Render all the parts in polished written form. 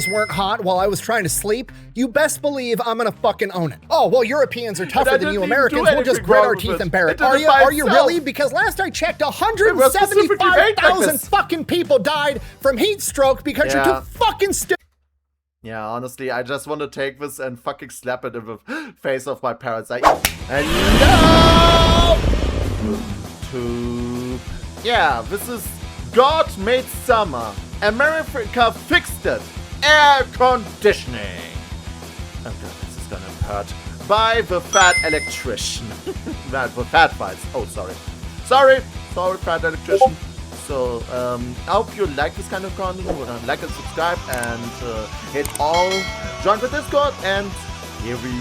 weren't hot while I was trying to sleep, you best believe I'm gonna fucking own it. Oh, well, Europeans are tougher than you Americans. We'll just grit our teeth and bear it. Are you really? Because last I checked, 175,000 fucking people died from heat stroke because you're too fucking stupid. Yeah, honestly, I just want to take this and fucking slap it in the face of my parents. Yeah, this is God Made Summer. America fixed it. Air conditioning. Oh god, this is gonna hurt. By the fat electrician. The fat fights. Oh, sorry, fat electrician. So, I hope you like this kind of content. Like and subscribe and hit all. Join the Discord and here we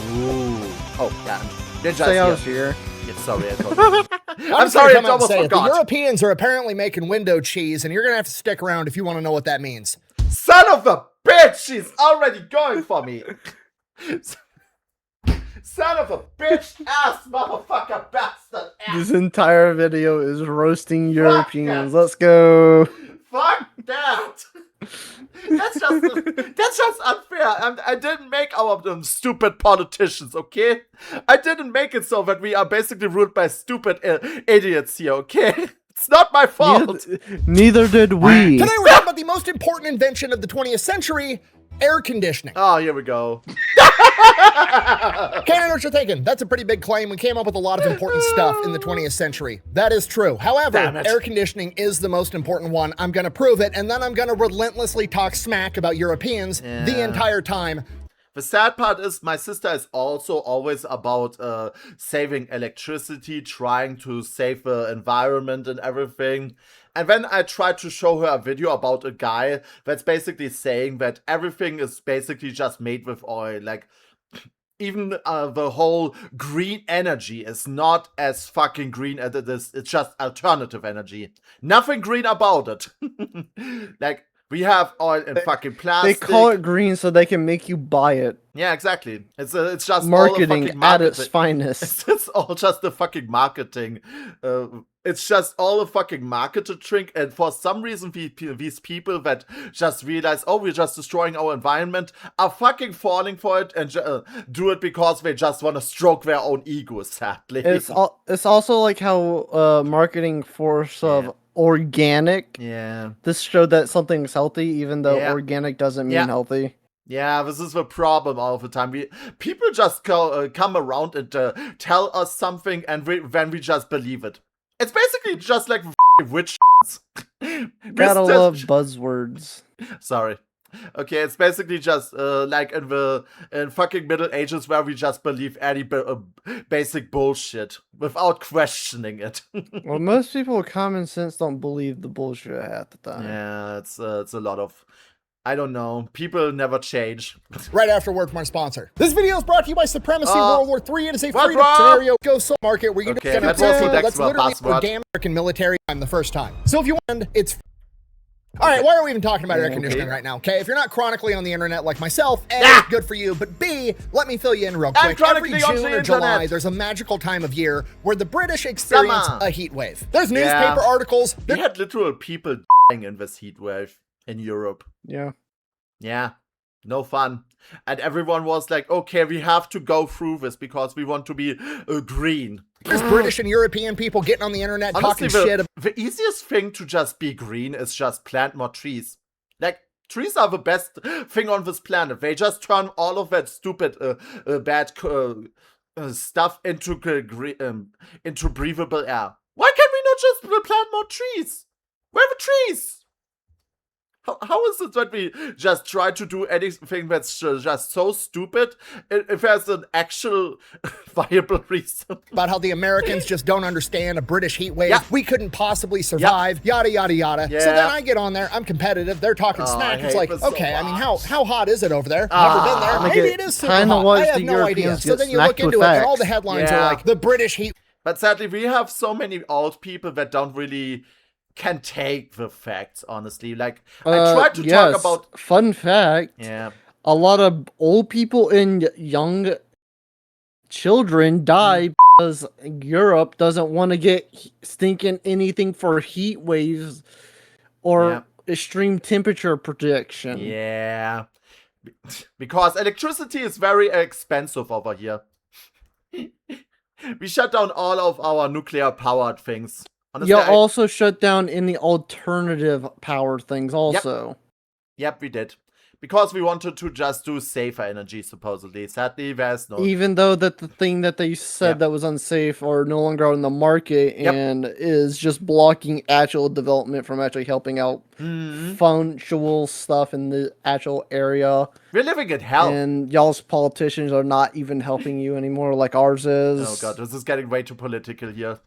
go. Oh, yeah. Ninja's here. Yeah, sorry, I told you. I'm sorry, I almost forgot. The Europeans are apparently making window cheese, and you're gonna have to stick around if you want to know what that means. Son of a bitch! She's already going for me. Son of a bitch, ass motherfucker, bastard. Ass. This entire video is roasting Europeans. Let's go. Fuck that. That's just unfair. I didn't make our stupid politicians, okay? I didn't make it so that we are basically ruled by stupid idiots here, okay? It's not my fault. Neither did we. Today we're talking about the most important invention of the 20th century, air conditioning. Oh, here we go. Okay, I know what you're thinking. That's a pretty big claim. We came up with a lot of important stuff in the 20th century. That is true. However, air conditioning is the most important one. I'm gonna prove it, and then I'm gonna relentlessly talk smack about Europeans the entire time. The sad part is my sister is also always about saving electricity, trying to save the environment and everything. And then I tried to show her a video about a guy that's basically saying that everything is basically just made with oil. Like, even the whole green energy is not as fucking green as it is. It's just alternative energy. Nothing green about it. Like, we have oil and fucking plastic. They call it green so they can make you buy it. Yeah, exactly. It's just marketing at its finest. It's all just the fucking marketing. It's just all a fucking marketed trick. And for some reason, these people that just realize, oh, we're just destroying our environment, are fucking falling for it and do it because they just want to stroke their own ego, sadly. It's also like how marketing force of organic. Yeah. This showed that something's healthy, even though organic doesn't mean healthy. Yeah, this is the problem all the time. People just come around and tell us something, and then we just believe it. It's basically just like witch. Gotta love buzzwords. Sorry. Okay, it's basically just like in fucking Middle Ages where we just believe any basic bullshit without questioning it. Well, most people with common sense don't believe the bullshit half the time. Yeah, it's a lot of, I don't know, people never change. Right after word from our sponsor. This video is brought to you by Supremacy World War III. It is a freedom scenario. Go so market where you can that's literally for damn American military time the first time. So if you want, it's all right, why are we even talking about air conditioning right now? Okay, if you're not chronically on the internet like myself, A, good for you, but B, let me fill you in real quick. Every June or July, there's a magical time of year where the British experience a heat wave. There's newspaper articles. We had literal people dying in this heat wave in Europe. Yeah. Yeah. No fun. And everyone was like, okay, we have to go through this because we want to be green. There's British and European people getting on the internet talking shit. The easiest thing to just be green is just plant more trees. Like, trees are the best thing on this planet. They just turn all of that stupid, bad stuff into breathable air. Why can't we not just plant more trees? Where are the trees? How is it that we just try to do anything that's just so stupid if there's an actual viable reason? About how the Americans just don't understand a British heat wave. We couldn't possibly survive, yada, yada, yada. So then I get on there, I'm competitive, they're talking smack. It's like, okay, I mean, how hot is it over there? Never been there. Maybe it is super hot. I have no idea. So then you look into it and all the headlines are like, the British heat. But sadly, we have so many old people that don't really can take the facts, honestly. Like, I tried to talk about... Fun fact. Yeah. A lot of old people and young children die because Europe doesn't want to get stinking anything for heat waves or extreme temperature prediction. Yeah. Because electricity is very expensive over here. We shut down all of our nuclear-powered things. Honestly, Also shut down any alternative powered things also. Yep, we did. Because we wanted to just do safer energy, supposedly. Sadly, there's no... Even though that the thing that they said that was unsafe are no longer on the market and is just blocking actual development from actually helping out functional stuff in the actual area. We're living in hell. And y'all's politicians are not even helping you anymore like ours is. Oh god, this is getting way too political here.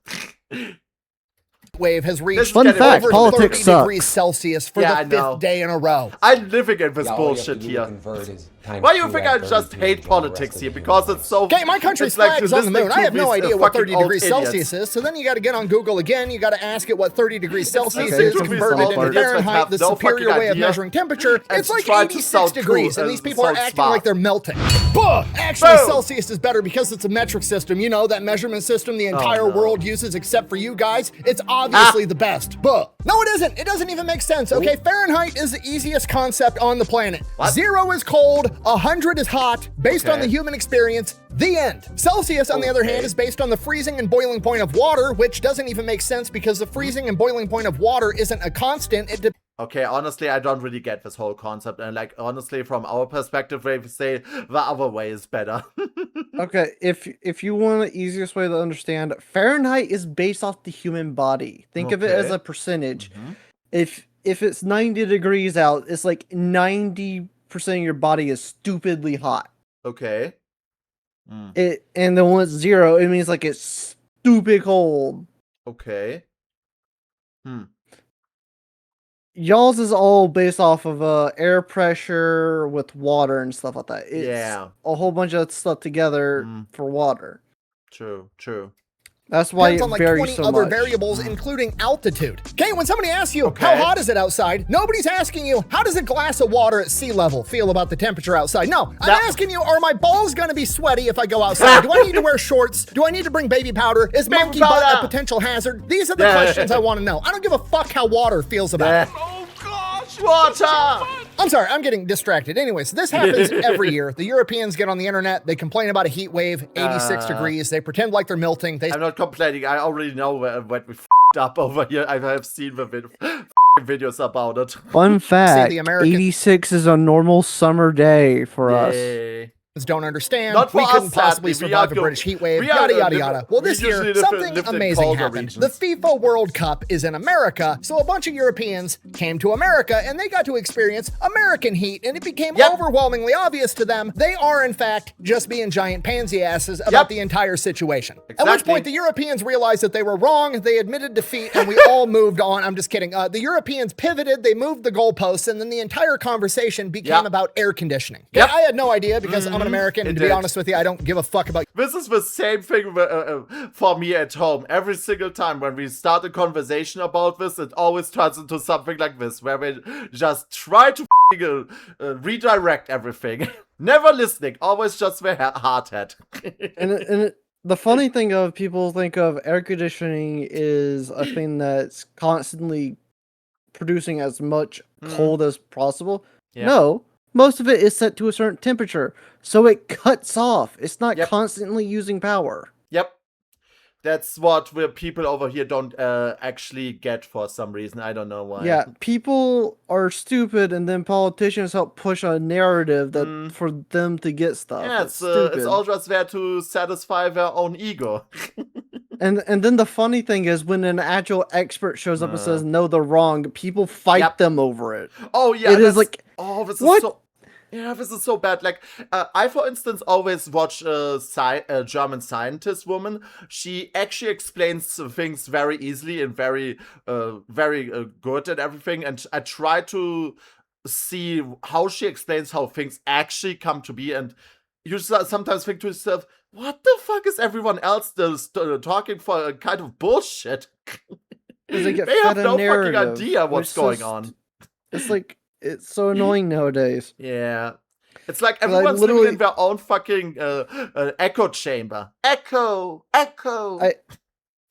Wave has reached Fun fact, over politics 30 degrees Celsius for the 5th day in a row. I'm living in this bullshit here. Why do you think I just hate politics here? Because it's so... Okay, my country's flag is on the moon. I have no idea what 30 degrees Celsius is, so then you gotta get on Google again, you gotta ask it what 30 degrees Celsius is, converted into Fahrenheit, the superior way of measuring temperature. It's like 86 degrees, and these people are acting like they're melting. Actually, Celsius is better because it's a metric system. You know, that measurement system the entire world uses except for you guys. It's obviously the best. No, it isn't. It doesn't even make sense, okay? Fahrenheit is the easiest concept on the planet. 0 is cold, 100 is hot, based on the human experience, the end. Celsius, on the other hand, is based on the freezing and boiling point of water, which doesn't even make sense because the freezing and boiling point of water isn't a constant. Okay, honestly, I don't really get this whole concept. And like, honestly, from our perspective, we say the other way is better. Okay, if you want the easiest way to understand, Fahrenheit is based off the human body. Think of it as a percentage. If it's 90 degrees out, it's like 90% of your body is stupidly hot. Okay. And then when it's 0, it means like it's stupid cold. Okay. Y'all's is all based off of air pressure with water and stuff like that. It's a whole bunch of stuff together for water. True. That's why Depends it on like varies 20 so other much. variables, including altitude. Okay, when somebody asks you, how hot is it outside? Nobody's asking you, how does a glass of water at sea level feel about the temperature outside? No, I'm asking you, are my balls gonna be sweaty if I go outside? Do I need to wear shorts? Do I need to bring baby powder? Is monkey butt a potential hazard? These are the questions I wanna know. I don't give a fuck how water feels about it. Oh gosh, water! I'm sorry, I'm getting distracted. Anyways, this happens every year. The Europeans get on the internet, they complain about a heat wave, 86 degrees, they pretend like they're melting. I'm not complaining, I already know what we f***ed up over here. I have seen the videos about it. Fun fact, 86 is a normal summer day for us. Don't understand. Not for we couldn't us, possibly sadly. survive a British heat wave. Yada yada yada. Well, this year something amazing happened. The FIFA World Cup is in America, so a bunch of Europeans came to America and they got to experience American heat, and it became overwhelmingly obvious to them they are in fact just being giant pansy asses about the entire situation. At which point the Europeans realized that they were wrong. They admitted defeat, and we all moved on. I'm just kidding. The Europeans pivoted. They moved the goalposts, and then the entire conversation became about air conditioning. I had no idea because I'm an American, and to be honest with you, I don't give a fuck about... This is the same thing for me at home. Every single time when we start a conversation about this, it always turns into something like this, where we just try to redirect everything. Never listening, always just the hard head. and the funny thing of people think of air conditioning is a thing that's constantly producing as much cold as possible. No. Most of it is set to a certain temperature, so it cuts off. It's not constantly using power. That's what the people over here don't actually get for some reason. I don't know why. Yeah, people are stupid, and then politicians help push a narrative that for them to get stuff. Yeah, it's all just there to satisfy their own ego. And then the funny thing is, when an actual expert shows up and says, no, they're wrong, people fight them over it. Oh, yeah. It is like, this what? Is so... Yeah, this is so bad. Like, I, for instance, always watch a German scientist woman. She actually explains things very easily and very good and everything. And I try to see how she explains how things actually come to be. And you sometimes think to yourself, what the fuck is everyone else talking for a kind of bullshit? They have no fucking idea what's going on. It's like, it's so annoying nowadays. Yeah. It's like everyone's living in their own fucking echo chamber. Echo!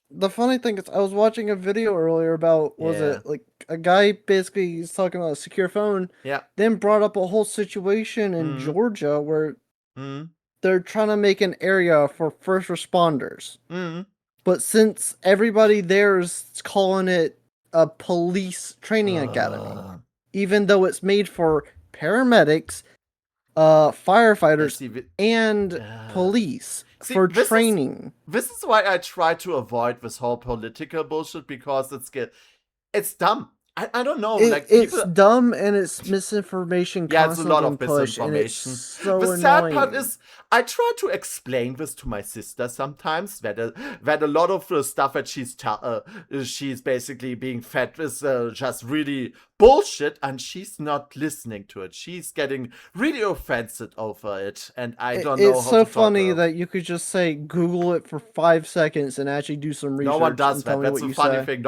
the funny thing is, I was watching a video earlier about, was it like a guy basically is talking about a secure phone, then brought up a whole situation in Georgia where they're trying to make an area for first responders. But since everybody there is calling it a police training academy, even though it's made for paramedics, firefighters, and police for training. This is why I try to avoid this whole political bullshit, because it's dumb. I don't know. It's dumb and it's misinformation. Yeah, it's a lot of misinformation. So the sad part is, I try to explain this to my sister sometimes, that a lot of the stuff that she's basically being fed is just really bullshit, and she's not listening to it. She's getting really offended over it, and I don't know how to talk to her. It's so funny that you could just say, Google it for 5 seconds and actually do some research. No one does that. That's the funny thing.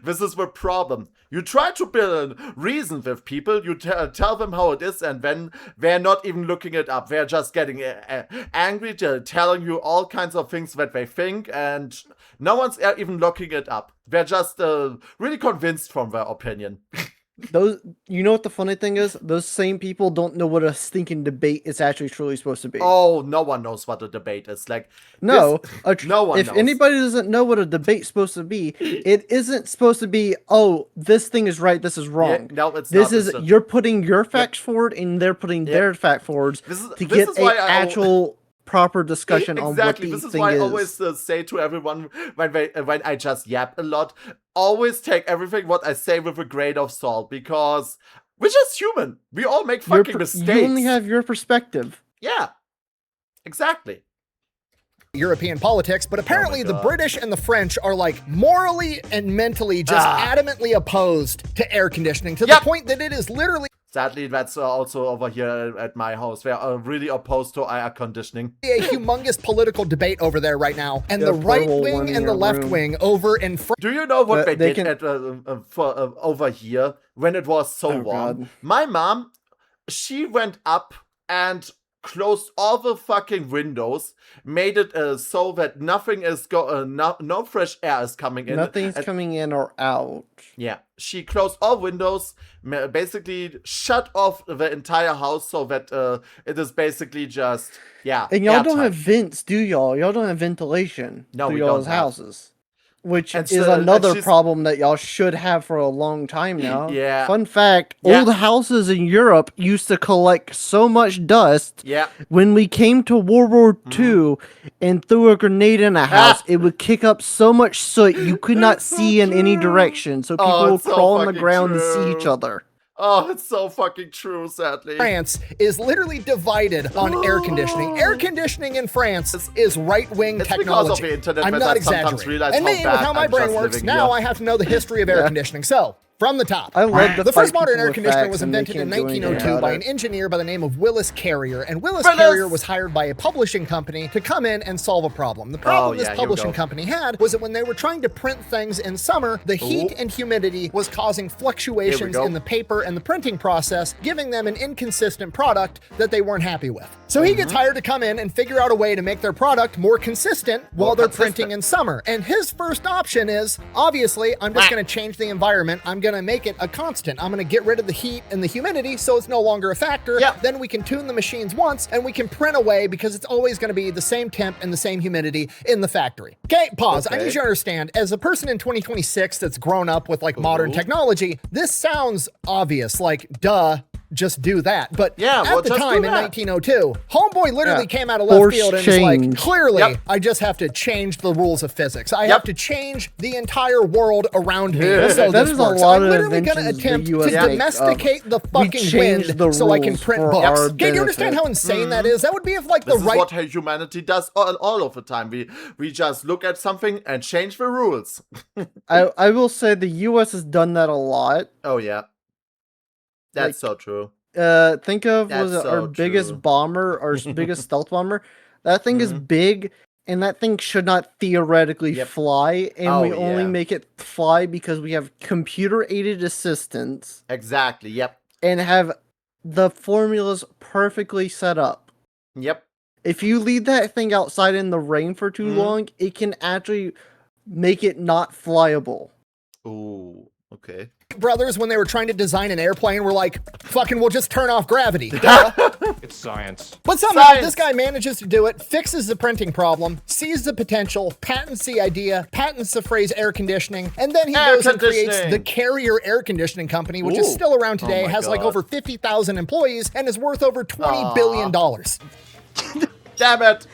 This is the problem. You try to build reason with people, you tell them how it is, and then they're not even looking it up. They're just getting angry, telling you all kinds of things that they think, and no one's even looking it up. They're just really convinced from their opinion. You know what the funny thing is? Those same people don't know what a stinking debate is actually truly supposed to be. Oh, no one knows what a debate is. Like, no, no one knows. If anybody doesn't know what a debate's supposed to be, it isn't supposed to be, oh, this thing is right, this is wrong. Yeah, no, it's this not. This is, you're putting your facts forward, and they're putting their fact forwards to get an actual proper discussion on what the thing is. This is why I always say to everyone when I just yap a lot, always take everything what I say with a grain of salt, because we're just human. We all make fucking mistakes. You only have your perspective. Yeah, exactly. European politics, but apparently the British and the French are like morally and mentally just adamantly opposed to air conditioning, to the point that it is literally... Sadly, that's also over here at my house. They are really opposed to air conditioning. A humongous political debate over there right now, and the right wing and the left wing over in France. Do you know what they did over here when it was so warm? God. My mom, she went up and closed all the fucking windows, made it so that nothing is no fresh air is coming in. Nothing's coming in or out. Yeah, she closed all windows, basically shut off the entire house so that it is basically just And y'all don't have vents, do y'all? Y'all don't have ventilation. No, through we y'all's don't have. houses. Which is another problem that y'all should have for a long time now. Yeah. Fun fact, old houses in Europe used to collect so much dust. Yeah. When we came to World War II and threw a grenade in a house, it would kick up so much soot you could not see in any direction. So people would crawl on the ground to see each other. Oh, it's so fucking true, sadly. France is literally divided on air conditioning. Air conditioning in France is right-wing technology. Because of the internet, I'm not exaggerating. And me, with how my brain works, now I have to know the history of air conditioning. So, from the top. The first modern air conditioner was invented in 1902 by an engineer by the name of Willis Carrier, and Willis Carrier was hired by a publishing company to come in and solve a problem. The problem this publishing company had was that when they were trying to print things in summer, the heat and humidity was causing fluctuations in the paper and the printing process, giving them an inconsistent product that they weren't happy with. So he gets hired to come in and figure out a way to make their product more consistent while they're printing in summer. And his first option is, obviously, I'm just going to change the environment. I'm going to make it a constant. I'm going to get rid of the heat and the humidity so it's no longer a factor. Then we can tune the machines once and we can print away because it's always going to be the same temp and the same humidity in the factory. Okay, pause. I need you to understand, as a person in 2026 that's grown up with like modern technology, this sounds obvious, like duh, just do that. But at the time in 1902, Homeboy literally came out of left field and was like, clearly, I just have to change the rules of physics. I have to change the entire world around me. So that is works. I'm literally going to attempt to domesticate the fucking wind so I can print books. Okay, do you understand how insane that is? That would be if like this is what humanity does all of the time. We just look at something and change the rules. I will say the US has done that a lot. Oh yeah. That's so true. Think of our biggest bomber, our biggest stealth bomber. That thing is big, and that thing should not theoretically fly. And we only make it fly because we have computer-aided assistants. Exactly. Yep. And have the formulas perfectly set up. Yep. If you leave that thing outside in the rain for too long, it can actually make it not flyable. Ooh, okay. Brothers, when they were trying to design an airplane, were like, fucking, we'll just turn off gravity. It's science. But somehow this guy manages to do it, fixes the printing problem, sees the potential, patents the idea, patents the phrase air conditioning, and then he goes and creates the Carrier Air Conditioning Company, which is still around today, has like over 50,000 employees, and is worth over $20 billion. Damn it.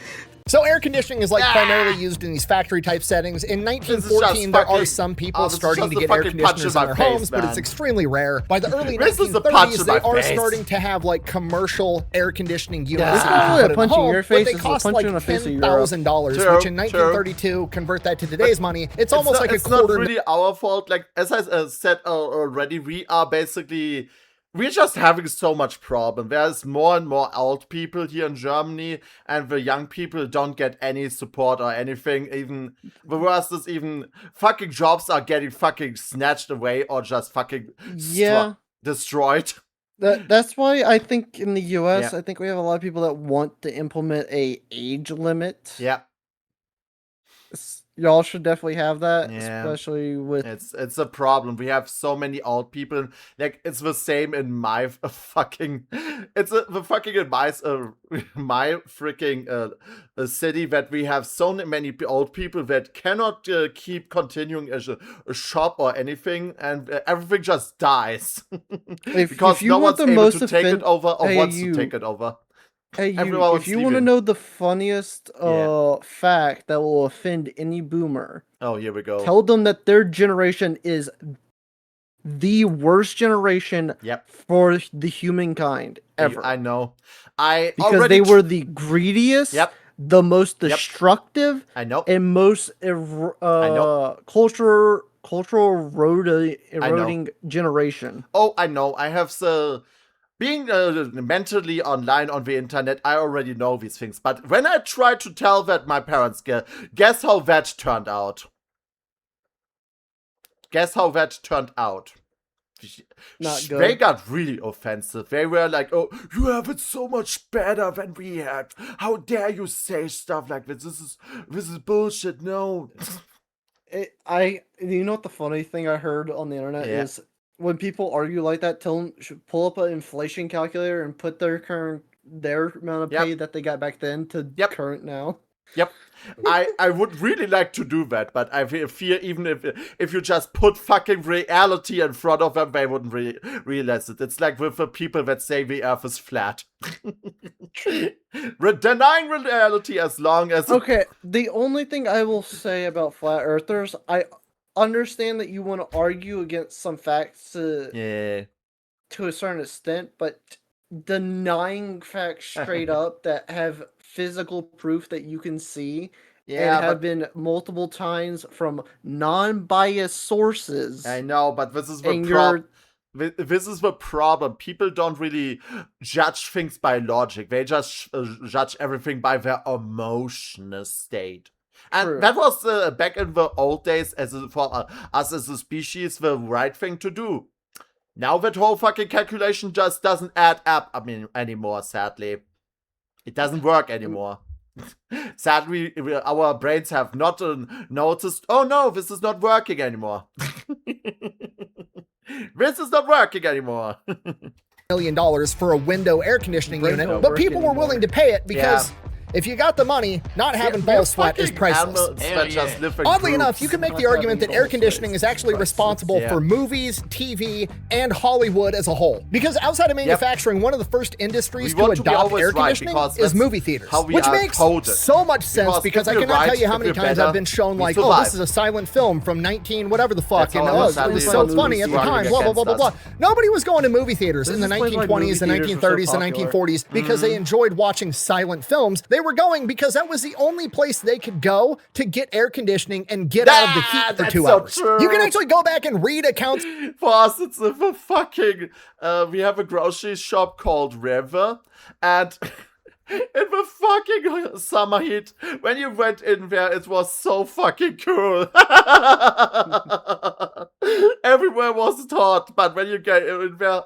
So air conditioning is like primarily used in these factory type settings. In 1914, there are some people starting to get air conditioners in their homes, but it's extremely rare. By the early 1930s, they are starting to have like commercial air conditioning units. It's not really a punch in your face, but they cost like $10,000, which in 1932, convert that to today's money, it's almost like a quarter. It's not really our fault. Like, as I said already, we're just having so much problem. There's more and more old people here in Germany, and the young people don't get any support or anything. Even the worst is even fucking jobs are getting fucking snatched away or just fucking destroyed. That's why I think in the US, I think we have a lot of people that want to implement a age limit. Yeah. Y'all should definitely have that, especially with... It's a problem. We have so many old people. Like, it's the same in my fucking... my freaking city that we have so many old people that cannot keep continuing as a shop or anything, and everything just dies. Because no one's able to take it over or wants to take it over. Hey, if you want to know the funniest fact that will offend any boomer, here we go. Tell them that their generation is the worst generation for the humankind ever. I know. Because they were the greediest, the most destructive, and most cultural eroding generation. Oh, I know. I have being mentally online on the internet, I already know these things. But when I tried to tell that my parents, guess how that turned out? Guess how that turned out? Not good. They got really offensive. They were like, "Oh, you have it so much better than we had. How dare you say stuff like this? This is bullshit." No. You know what the funny thing I heard on the internet is? When people argue like that, tell them should pull up an inflation calculator and put their amount of pay that they got back then to current now. Yep. I would really like to do that, but I fear even if you just put fucking reality in front of them, they wouldn't realize it. It's like with the people that say the earth is flat. Denying reality as long as... Okay, the only thing I will say about flat earthers, I understand that you want to argue against some facts to a certain extent, but denying facts straight up that have physical proof that you can see and have been multiple times from non-biased sources. I know, but this is the problem. This is the problem. People don't really judge things by logic. They just judge everything by their emotional state. And that was back in the old days, for us as a species, the right thing to do. Now that whole fucking calculation just doesn't add up anymore, sadly. It doesn't work anymore. Sadly, our brains have not noticed, oh no, this is not working anymore. This is not working anymore. $1 million for a window air conditioning unit, but people were willing to pay it because if you got the money, not having ball sweat is priceless. Oddly enough, you can make the argument that air conditioning is actually responsible for movies, TV, and Hollywood as a whole. Because outside of manufacturing, one of the first industries to adopt air conditioning is movie theaters. Which makes so much sense because I cannot tell you how many times I've been shown like, oh, this is a silent film from 19 whatever the fuck, and it was so funny at the time, blah, blah, blah, blah, blah. Nobody was going to movie theaters in the 1920s, the 1930s, the 1940s because they enjoyed watching silent films. They were going because that was the only place they could go to get air conditioning and get out of the heat for 2 hours. True. You can actually go back and read accounts. For us, it's the fucking... we have a grocery shop called River, and in the fucking summer heat, when you went in there, it was so fucking cool. Everywhere was hot, but when you get in there,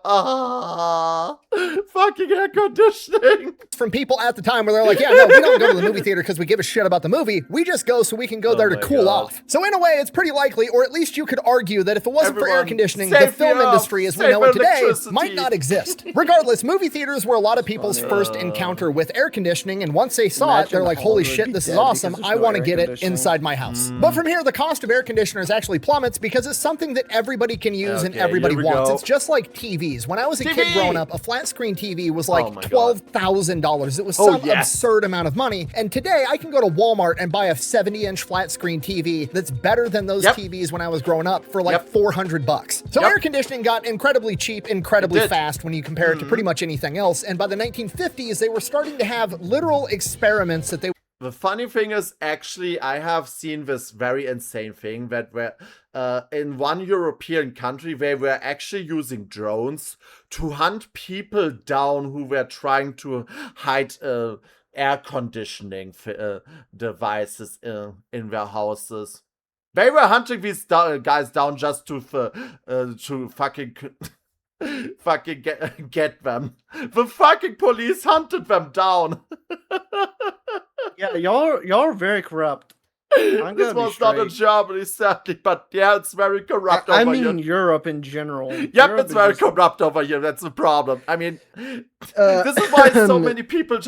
fucking air conditioning. From people at the time where they're like, yeah, no, we don't go to the movie theater because we give a shit about the movie. We just go so we can go there to cool off. So in a way, it's pretty likely, or at least you could argue that if it wasn't for air conditioning, the film industry as we know it today might not exist. Regardless, movie theaters were a lot of people's first encounter with air conditioning, and once they saw it, they're like, holy shit, this is awesome. I want to get it inside my house. But from here, the cost of air conditioners actually plummets because it's something that everybody can use and everybody wants. It's just like TVs. When I was a kid growing up, a flat screen TV was like $12,000. It was some absurd amount of money. And today, I can go to Walmart and buy a 70-inch flat screen TV that's better than those TVs when I was growing up for like $400. So air conditioning got incredibly cheap, incredibly fast when you compare it to pretty much anything else. And by the 1950s, they were starting to have literal experiments that they... The funny thing is, actually, I have seen this very insane thing that were in one European country, they were actually using drones to hunt people down who were trying to hide air conditioning devices in their houses. They were hunting these guys down just to fucking get them. The fucking police hunted them down. Yeah, y'all are very corrupt. This was not in Germany, sadly, but yeah, it's very corrupt over here. I mean Europe in general. Yep, it's very corrupt over here. That's the problem. I mean, this is why so many people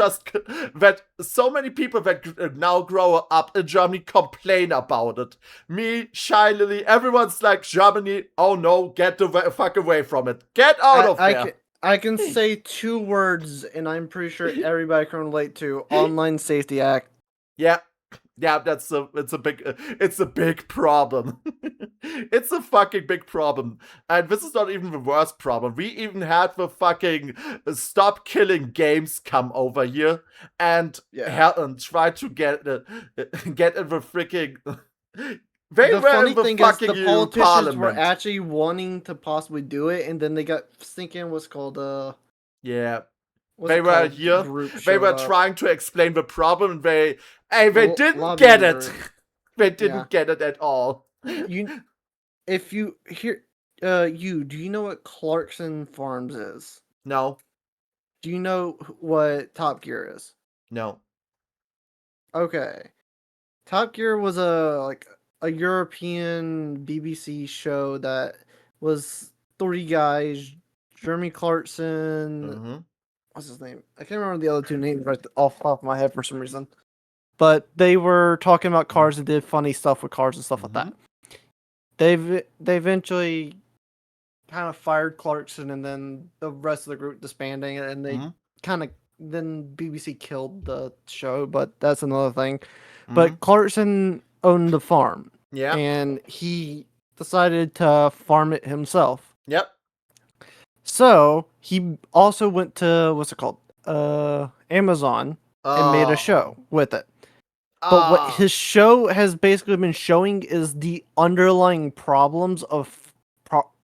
that now grow up in Germany complain about it. Me, Shy Lily, everyone's like, Germany, oh no, get the fuck away from it. Get out of there. I can say 2 words, and I'm pretty sure everybody can relate to Online Safety Act. Yeah. Yeah, it's a big problem. It's a fucking big problem. And this is not even the worst problem. We even had the fucking Stop Killing Games come over here and try to get in the freaking... The funny thing is the politicians were actually wanting to possibly do it, and then they got thinking what's called they were here. They were trying to explain the problem. And they didn't get it. They didn't get it at all. Do you know what Clarkson Farms is? No. Do you know what Top Gear is? No. Okay. Top Gear was a European BBC show that was 3 guys, Jeremy Clarkson, what's his name? I can't remember the other 2 names right off the top of my head for some reason. But they were talking about cars and did funny stuff with cars and stuff like that. They eventually kind of fired Clarkson, and then the rest of the group disbanding, and they then BBC killed the show, but that's another thing. But Clarkson owned the farm. Yeah. And he decided to farm it himself. Yep. So he also went to Amazon and made a show with it. But what his show has basically been showing is the underlying problems of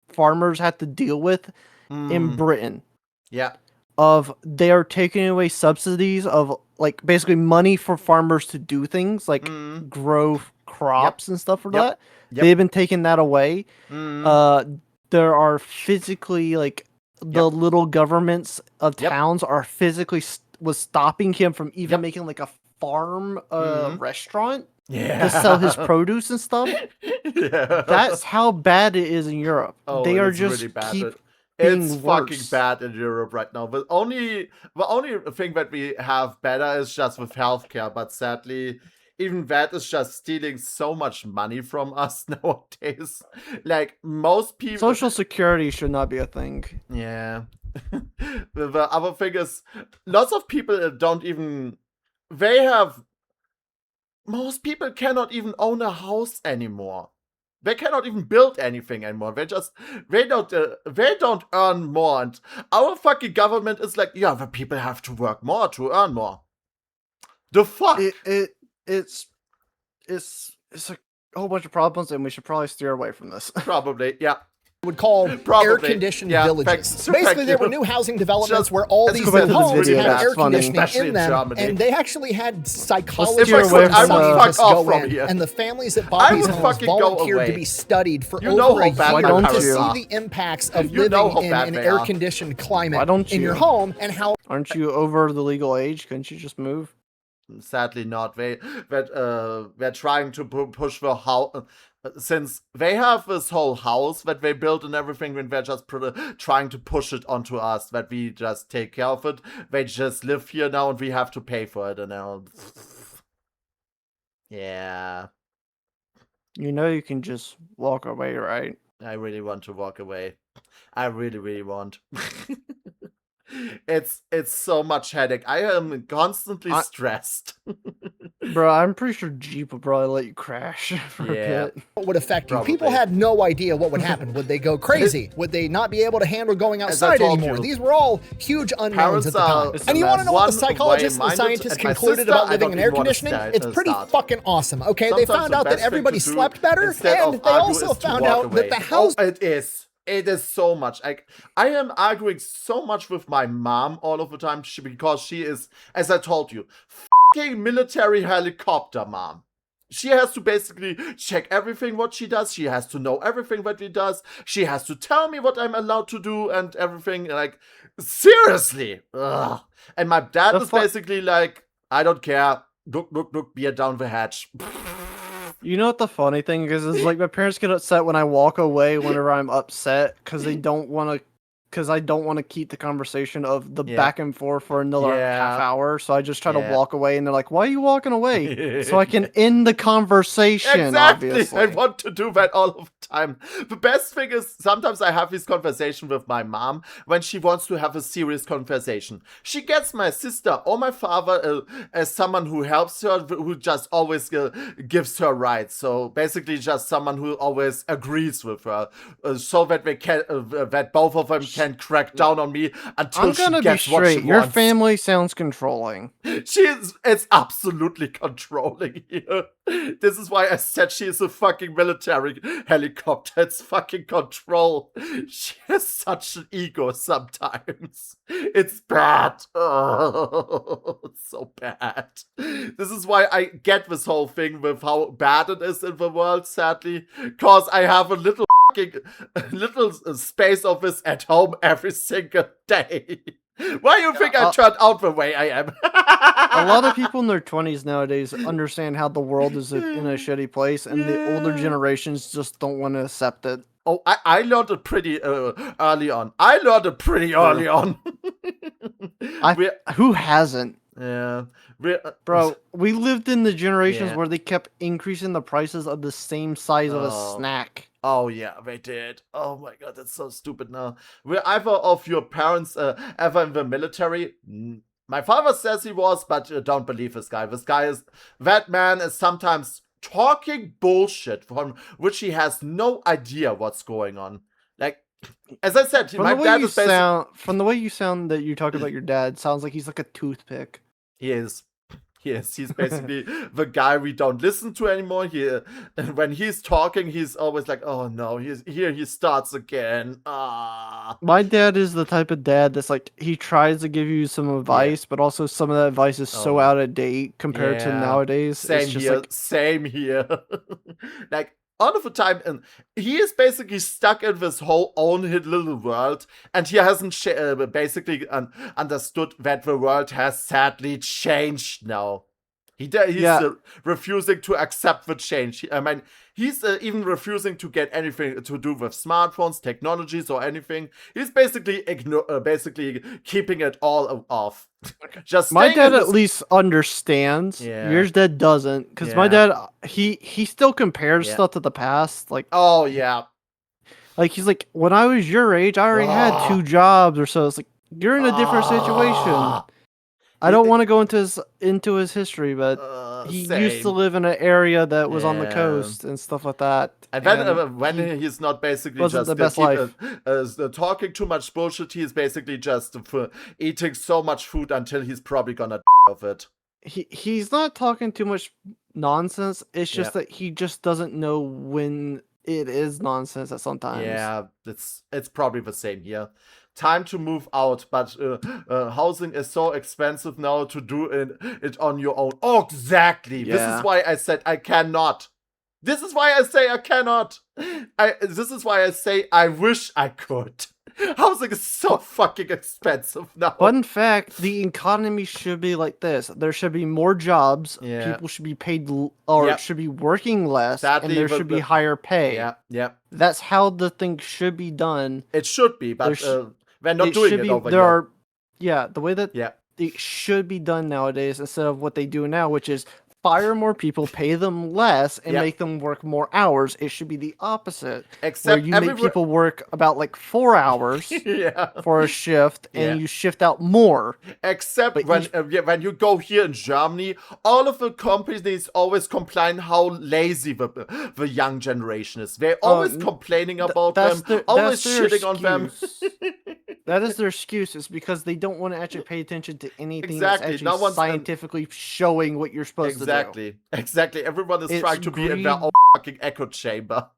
farmers have to deal with in Britain. Yeah. They are taking away subsidies of basically money for farmers to do things like grow crops and stuff for that. They've been taking that away. There are physically the little governments of towns are physically was stopping him from even making a farm restaurant to sell his produce and stuff. That's how bad it is in Europe. They are just really it's fucking bad in Europe right now. The only thing that we have better is just with healthcare, but sadly, even that is just stealing so much money from us nowadays. Most people... Social Security should not be a thing. Yeah. The other thing is, lots of people don't even... Most people cannot even own a house anymore. They cannot even build anything anymore. They don't earn more. And our fucking government is like, yeah, the people have to work more to earn more. The fuck? It's a whole bunch of problems, and we should probably steer away from this. Probably, yeah. would call air-conditioned villages. Basically, there were new housing developments where all these homes had air conditioning in them, and they actually had psychologists and scientists go in, and the families that bought these homes volunteered to be studied for over a year to see the impacts of living in an air-conditioned climate in your home, and how... Aren't you over the legal age? Couldn't you just move? Sadly not. They're trying to push the house... Since they have this whole house that they built and everything, and they're just trying to push it onto us, that we just take care of it. They just live here now and we have to pay for it, and now... Yeah. You know you can just walk away, right? I really want to walk away. I really, really want. It's so much headache. I am constantly stressed. Bro, I'm pretty sure Jeep would probably let you crash for a bit. What would affect you? People had no idea what would happen. Would they go crazy? Would they not be able to handle going outside anymore? These were all huge unknowns at the time. And you want to know what the psychologists and scientists concluded about living in air conditioning? It's pretty fucking awesome, okay? They found out that everybody slept better, and they also found out that the house... It is so much. I am arguing so much with my mom all of the time because she is, as I told you, fucking military helicopter mom. She has to basically check everything what she does. She has to know everything what she does. She has to tell me what I'm allowed to do and everything. Like, seriously. Ugh. And my dad is basically like, I don't care. Look, beer down the hatch. You know what the funny thing is like my parents get upset when I walk away whenever I'm upset because I don't want to keep the conversation of the back and forth for another half hour. So I just try to walk away, and they're like, "Why are you walking away?" So I can end the conversation. Exactly. Obviously. I want to do that all of the time. The best thing is sometimes I have this conversation with my mom when she wants to have a serious conversation. She gets my sister or my father as someone who helps her, who just always gives her rights. So basically, just someone who always agrees with her, so that they can that both of them can crack down on me until she gets what she wants. Your family sounds controlling. It's absolutely controlling here. This is why I said she is a fucking military helicopter. It's fucking control. She has such an ego sometimes. It's bad. Oh, it's so bad. This is why I get this whole thing with how bad it is in the world, sadly. Because I have a little space of this at home every single day. Why do you think I turned out the way I am? A lot of people in their 20s nowadays understand how the world is in a shitty place, and the older generations just don't want to accept it. Oh, I learned it pretty early on. Who hasn't? Yeah. Bro, we lived in the generations where they kept increasing the prices of the same size of a snack. Oh, yeah, they did. Oh, my God, that's so stupid now. Were either of your parents ever in the military? My father says he was, but don't believe this guy. That man is sometimes talking bullshit from which he has no idea what's going on. Like, as I said, my dad is basically... From the way you sound that you talk about your dad, sounds like he's like a toothpick. He is. He's basically the guy we don't listen to anymore. When he's talking, he's always like, "Oh no, he starts again." My dad is the type of dad that's like, he tries to give you some advice, but also some of that advice is so out of date compared to nowadays. Same here. Like, all of the time, and he is basically stuck in this whole own little world, and he hasn't basically understood that the world has sadly changed now. He's refusing to accept the change. He's even refusing to get anything to do with smartphones, technologies, or anything. He's basically keeping it all off. Just my dad at least understands. Yeah. Yours dad doesn't, because my dad he still compares stuff to the past. Like, oh yeah, like he's like, when I was your age, I already had 2 jobs or so. It's like, you're in a different situation. I don't want to go into his history, but he used to live in an area that was on the coast and stuff like that. And then when he's not basically just the best life. Talking too much bullshit, he's basically just eating so much food until he's probably gonna of it. He's not talking too much nonsense. It's just that he just doesn't know when it is nonsense at sometimes. Yeah, it's probably the same here. Time to move out, but housing is so expensive now to do it on your own. Oh, exactly. Yeah. This is why I said I cannot. This is why I say I cannot. This is why I say I wish I could. Housing is so fucking expensive now. Fun fact, the economy should be like this. There should be more jobs. Yeah. People should be paid or should be working less. Sadly, and there should be higher pay. Yeah. That's how the thing should be done. It should be, but we're not doing it over here. The way that it should be done nowadays instead of what they do now, which is fire more people, pay them less, and make them work more hours. It should be the opposite. Except where you make people work about like 4 hours for a shift, and you shift out more. Except when you go here in Germany, all of the companies always complain how lazy the young generation is. They're always complaining about them, always shitting on them. That is their excuse. It's because they don't want to actually pay attention to anything that's actually scientifically showing what you're supposed to do. Exactly. Everyone is trying to be in their own fucking echo chamber.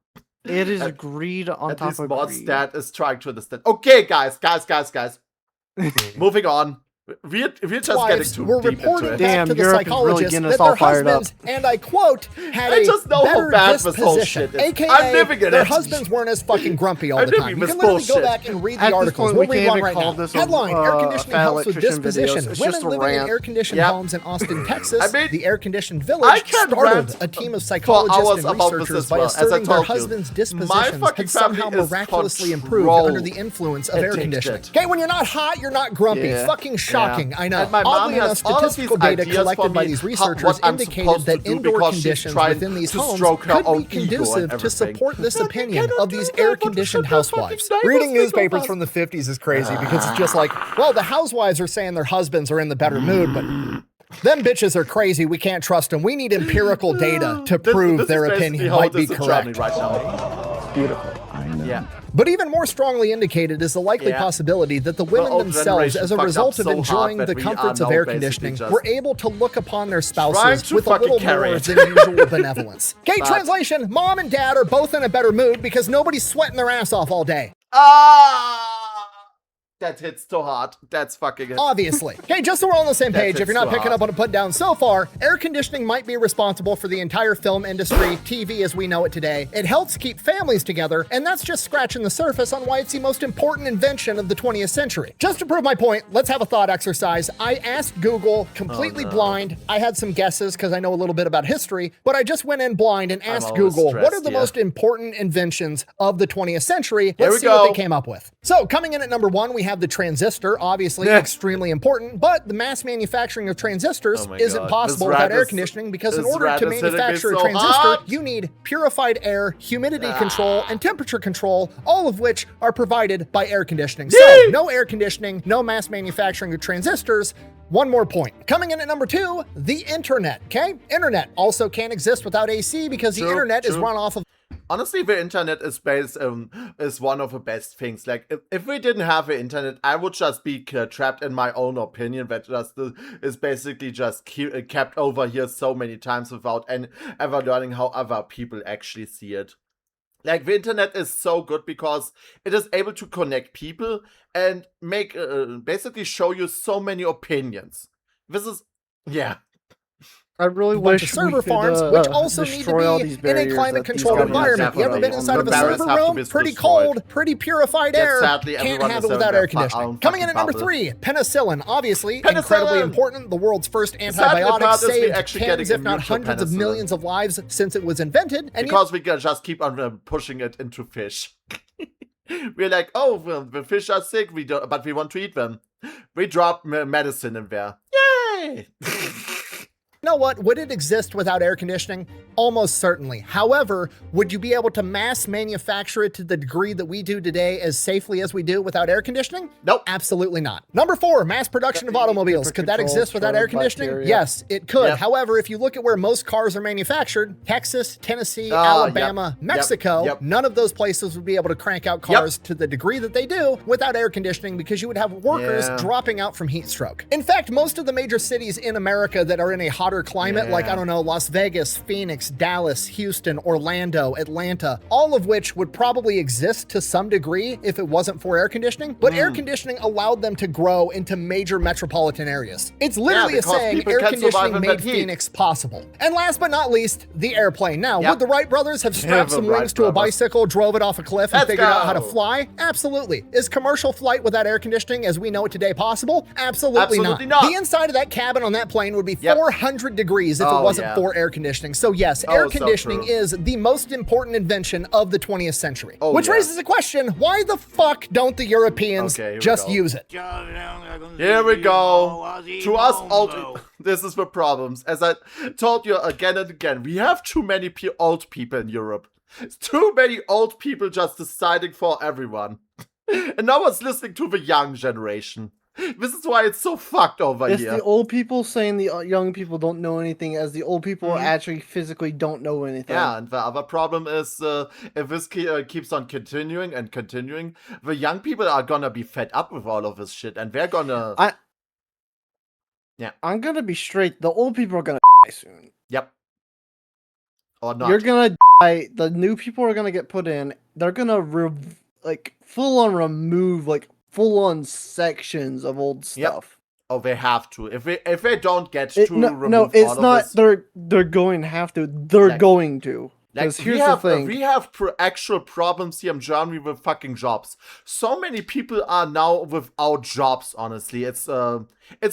It is greed on top of greed. That is trying to understand. Okay, guys. Moving on. We're just getting too deep into it. Damn, to the psychologist really that their husbands, and I quote, had a better disposition, aka their husbands weren't as fucking grumpy all the time. You can literally go back and read the articles. We'll read one right now. Headline, air conditioning helps with disposition. Women living in air-conditioned homes in Austin, Texas, the air-conditioned village, startled a team of psychologists and researchers by asserting their husbands' dispositions had somehow miraculously improved under the influence of air conditioning. Okay, when you're not hot, you're not grumpy. Fucking shocking, I know. Oddly enough, statistical data collected by these researchers indicated that indoor conditions within these homes could be conducive to support this opinion of these air-conditioned housewives. Reading newspapers from the 50s is crazy because it's just like, well, the housewives are saying their husbands are in the better mood, but them bitches are crazy. We can't trust them. We need empirical data to prove their opinion might be correct. Right now. Beautiful. I know. Yeah. But even more strongly indicated is the likely possibility that the women themselves, as a result of enjoying the comforts of air conditioning, were able to look upon their spouses with a little more than usual benevolence. Okay, translation, mom and dad are both in a better mood because nobody's sweating their ass off all day. That hits so hard. That's fucking it. Obviously. Okay, just so we're on the same page, if you're not picking up on a put down so far, air conditioning might be responsible for the entire film industry, TV as we know it today. It helps keep families together, and that's just scratching the surface on why it's the most important invention of the 20th century. Just to prove my point, let's have a thought exercise. I asked Google, completely blind. I had some guesses because I know a little bit about history, but I just went in blind and asked Google, what are the most important inventions of the 20th century? Let's see what they came up with. So coming in at number 1, we have the transistor, obviously extremely important, but the mass manufacturing of transistors isn't possible without air conditioning because in order to manufacture a transistor, you need purified air, humidity control, and temperature control, all of which are provided by air conditioning. So no air conditioning, no mass manufacturing of transistors. One more point. Coming in at number 2, the internet, okay? Internet also can't exist without AC because the internet is run off of... Honestly, the internet is is one of the best things. Like, if we didn't have the internet, I would just be trapped in my own opinion that just is basically just kept over here so many times without ever learning how other people actually see it. Like, the internet is so good because it is able to connect people and make basically show you so many opinions. This is, I really wish server farms, which also need to be in a climate-controlled environment. You ever been inside of a server room? Pretty cold, pretty purified air. Can't have it without air conditioning. Coming in at number 3, penicillin. Obviously, incredibly important. The world's first antibiotic saved tens, if not hundreds of millions of lives since it was invented. And because we can just keep on pushing it into fish. We're like, oh, the fish are sick, but we want to eat them. We drop medicine in there. Yay! You know what? Would it exist without air conditioning? Almost certainly. However, would you be able to mass manufacture it to the degree that we do today as safely as we do without air conditioning? Nope. Absolutely not. Number 4, mass production of automobiles. Could that exist without air conditioning? Yes, it could. However, if you look at where most cars are manufactured, Texas, Tennessee, Alabama, Mexico, none of those places would be able to crank out cars to the degree that they do without air conditioning because you would have workers dropping out from heat stroke. In fact, most of the major cities in America that are in a hot hotter climate, like, I don't know, Las Vegas, Phoenix, Dallas, Houston, Orlando, Atlanta, all of which would probably exist to some degree if it wasn't for air conditioning, but air conditioning allowed them to grow into major metropolitan areas. It's literally a saying, air conditioning made Phoenix possible. And last but not least, the airplane. Now, would the Wright brothers have strapped some wings to a bicycle, drove it off a cliff, and figured out how to fly? Absolutely. Is commercial flight without air conditioning as we know it today possible? Absolutely not. The inside of that cabin on that plane would be 400 degrees if it wasn't for air conditioning. So yes, air conditioning is the most important invention of the 20th century. Which raises a question, why the fuck don't the Europeans just use it? Here we go. To us old, this is the problems. As I told you again and again, we have too many old people in Europe. Too many old people just deciding for everyone. And no one's listening to the young generation. This is why it's so fucked over here. It's the old people saying the young people don't know anything, as the old people actually physically don't know anything. Yeah, and the other problem is, if this keeps on continuing and continuing, the young people are gonna be fed up with all of this shit, and they're gonna... I'm gonna be straight, the old people are gonna die soon. Yep. Or not. You're gonna die, the new people are gonna get put in, they're gonna, full-on remove, full-on sections of old stuff. Oh, they have to. If they don't get to remove no, it's all not. Of this, they're going to have to. They're going to. Because here's the thing. We have actual problems here in Germany with fucking jobs. So many people are now without jobs. Honestly, it's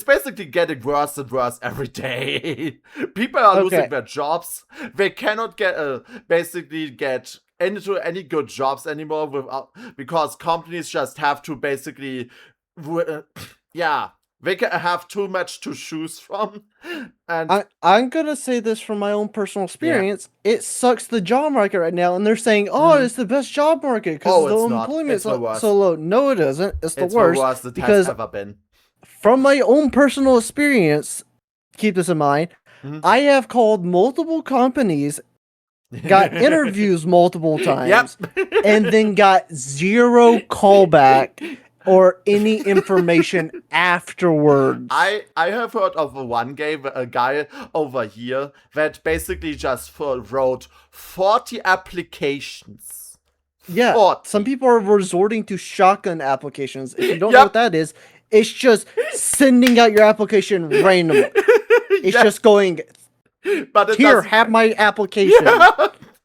basically getting worse and worse every day. People are losing their jobs. They cannot basically get into any good jobs anymore because companies just have to basically they can have too much to choose from. And I'm gonna say this from my own personal experience. It sucks the job market right now, and they're saying, it's the best job market because the unemployment is so low. No, it isn't. It's the worst it has ever been. From my own personal experience, keep this in mind, I have called multiple companies, got interviews multiple times, and then got zero callback or any information afterwards. I have heard of a guy over here that basically just wrote 40 applications. Yeah, 40. Some people are resorting to shotgun applications. If you don't know what that is, it's just sending out your application randomly. It's just going, here, have my application.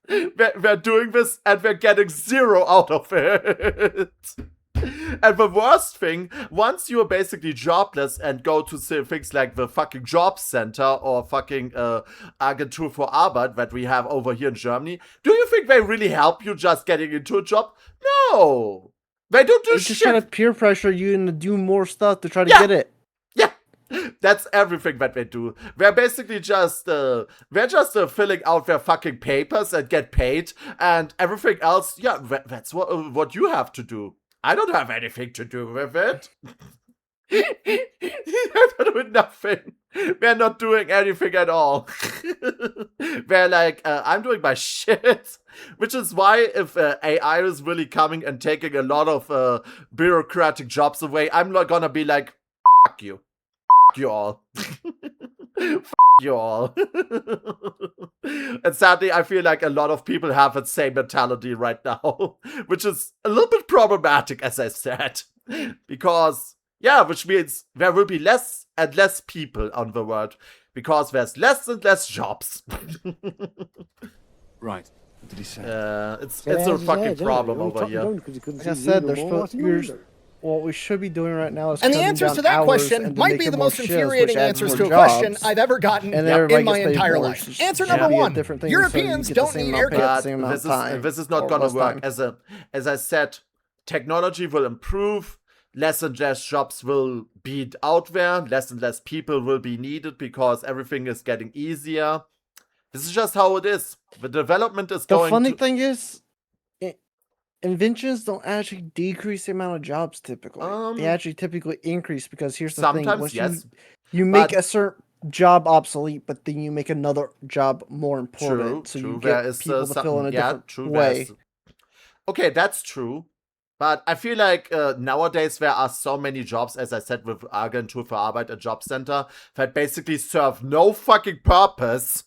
We're doing this and we're getting zero out of it. And the worst thing, once you're basically jobless and go to things like the fucking job center or fucking Agentur für Arbeit that we have over here in Germany, do you think they really help you just getting into a job? No. They don't do shit. They just try to peer pressure you and do more stuff to try to get it. Yeah. That's everything that they do. They're basically just filling out their fucking papers and get paid, and everything else, that's what you have to do. I don't have anything to do with it. They're doing nothing. We're not doing anything at all. They're like, I'm doing my shit. Which is why if AI is really coming and taking a lot of bureaucratic jobs away, I'm not gonna be like, fuck you. Fuck you all. Fuck you all. And sadly, I feel like a lot of people have that same mentality right now, which is a little bit problematic, as I said. Because, which means there will be less and less people on the world, because there's less and less jobs. Right. What did he say? It's a fucking problem over here. Like I said, what we should be doing right now is and the answers to that question might be the most infuriating answers to a question I've ever gotten in my entire life. Answer number one, Europeans don't need air conditioning. This is not gonna work. As I said, technology will improve, less and less jobs will be out there, less and less people will be needed because everything is getting easier. This is just how it is. The development is going. The funny thing is, inventions don't actually decrease the amount of jobs typically. They actually typically increase, because here's the thing. Yes. You make a certain job obsolete, but then you make another job more important. So you get people to fill in a different way. Okay, that's true. But I feel like nowadays there are so many jobs, as I said, with Agentur für Arbeit, a job center, that basically serve no fucking purpose.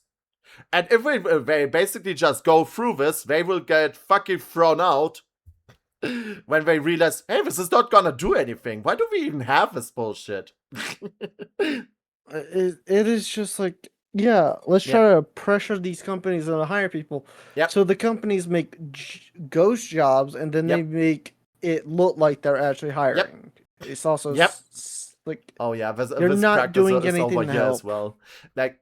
And if they basically just go through this, they will get fucking thrown out when they realize, hey, this is not gonna do anything. Why do we even have this bullshit? It is just like, yeah, let's try to pressure these companies into hire people. Yep. So the companies make ghost jobs, and then they make it look like they're actually hiring. It's also like, oh yeah, you're this not doing anything over to here help. as well. Like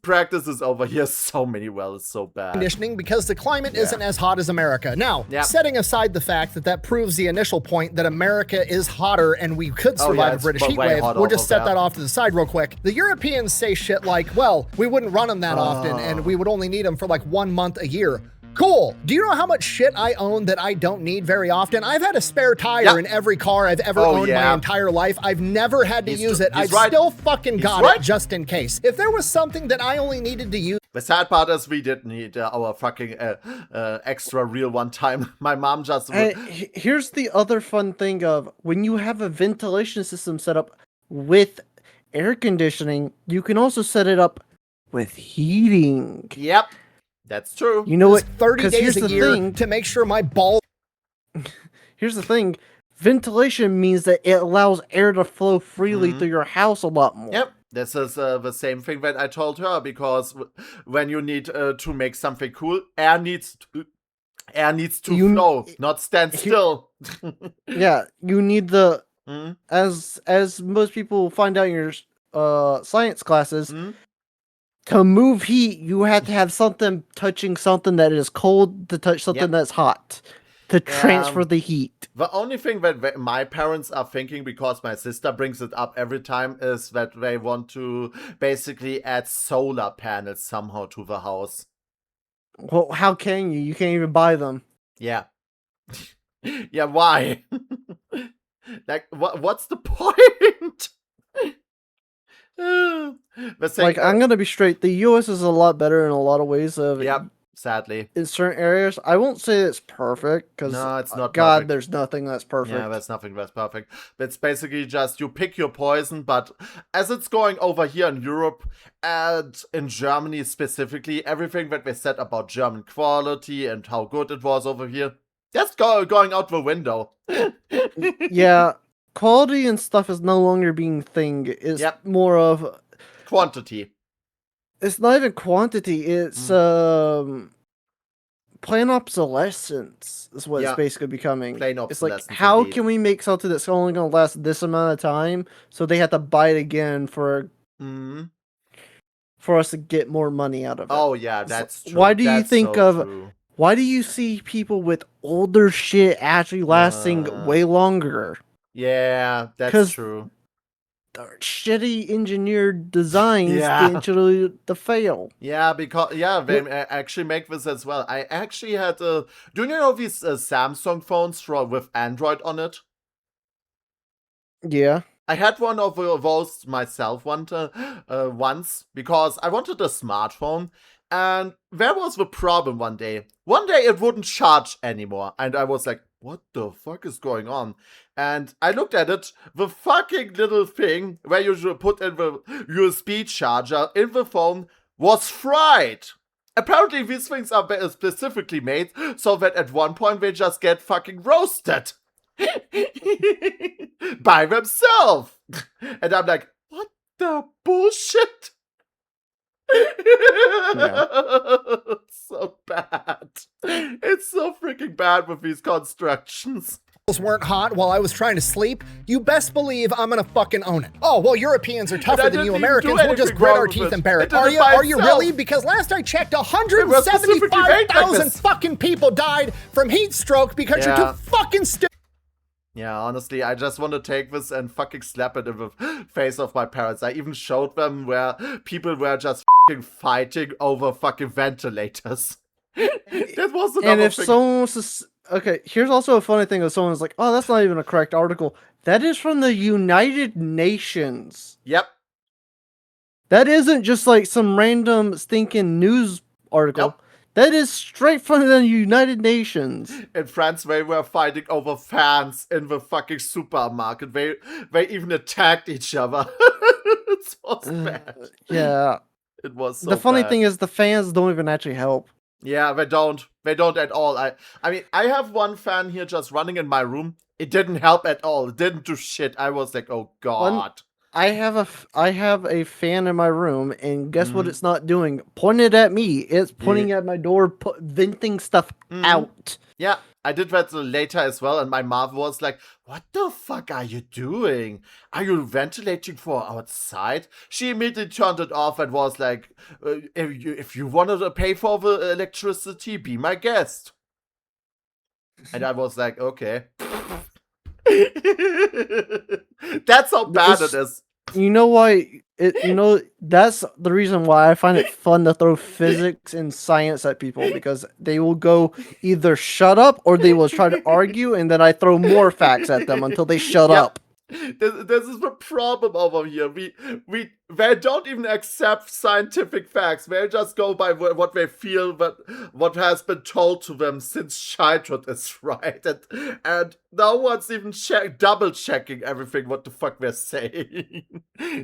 practices over here so many well. It's so bad. Conditioning because the climate isn't as hot as America. Now, setting aside the fact that proves the initial point that America is hotter and we could survive a British heat wave, we'll just set that off to the side real quick. The Europeans say shit like, well, we wouldn't run them that often and we would only need them for like 1 month a year. Cool. Do you know how much shit I own that I don't need very often? I've had a spare tire in every car I've ever owned my entire life. I've never had to use it. I've still fucking got it just in case. If there was something that I only needed to use... The sad part is we did need our fucking extra real one time. My mom just... Here's the other fun thing of when you have a ventilation system set up with air conditioning, you can also set it up with heating. Yep. That's true. You know what? 30 days a year to make sure my balls... Here's the thing. Ventilation means that it allows air to flow freely through your house a lot more. Yep. This is the same thing that I told her, because when you need to make something cool, air needs to flow, not stand still. Yeah, you need the... As most people find out in your science classes... To move heat, you have to have something touching something that is cold to touch something that's hot to transfer the heat. The only thing that my parents are thinking, because my sister brings it up every time, is that they want to basically add solar panels somehow to the house. Well, how can you? You can't even buy them. Yeah. Yeah, why? Like, what's the point? Like, I'm gonna be straight. The U.S. is a lot better in a lot of ways. Sadly. In certain areas, I won't say it's perfect because no, it's not. God, perfect. There's nothing that's perfect. Yeah, there's nothing that's perfect. It's basically just you pick your poison. But as it's going over here in Europe and in Germany specifically, everything that they said about German quality and how good it was over here, that's going out the window. Yeah. Quality and stuff is no longer being thing. It's more of quantity. It's not even quantity. It's planned obsolescence is what it's basically becoming. Plain obsolescence. It's like, how can we make something that's only going to last this amount of time, so they have to buy it again for us to get more money out of it? Oh yeah, that's true. Why do you think why do you see people with older shit actually lasting way longer? Yeah, that's true. They're shitty engineered designs to fail. Yeah, because they actually make this as well. I actually had do you know these Samsung phones with Android on it? Yeah. I had one of those myself once because I wanted a smartphone, and there was the problem one day. One day it wouldn't charge anymore, and I was like, what the fuck is going on? And I looked at it, the fucking little thing where you should put in the USB charger in the phone was fried. Apparently these things are specifically made so that at one point they just get fucking roasted. By themselves. And I'm like, what the bullshit? It's so bad. It's so freaking bad with these constructions. Weren't hot while I was trying to sleep, you best believe I'm gonna fucking own it. Oh, well, Europeans are tougher than you Americans. We'll just grit our teeth and bear it. Are you really? Because last I checked, 175,000 fucking people died from heat stroke because you're too fucking stupid. Yeah, honestly, I just want to take this and fucking slap it in the face of my parents. I even showed them where people were just fucking fighting over fucking ventilators. That was another And if thing. someone was okay, here's also a funny thing: if someone's like, "Oh, that's not even a correct article," that is from the United Nations. Yep. That isn't just like some random stinking news article. Nope. That is straight from the United Nations. In France, they were fighting over fans in the fucking supermarket. They even attacked each other. It was bad. Yeah. It was so The funny bad. thing is the fans don't even actually help. Yeah, they don't. They don't at all. I mean, I have one fan here just running in my room. It didn't help at all. It didn't do shit. I was like, oh god. I have a fan in my room, and guess what it's not doing? Pointed at me. It's pointing at my door, venting stuff out. Yeah, I did that later as well, and my mom was like, what the fuck are you doing? Are you ventilating for outside? She immediately turned it off and was like, if you wanted to pay for the electricity, be my guest. And I was like, okay. That's how bad it is. You know why? That's the reason why I find it fun to throw physics and science at people, because they will go either shut up or they will try to argue, and then I throw more facts at them until they shut up. This is the problem over here. They don't even accept scientific facts. They just go by what they feel, what has been told to them since childhood is right, and no one's even double checking everything what the fuck they're saying.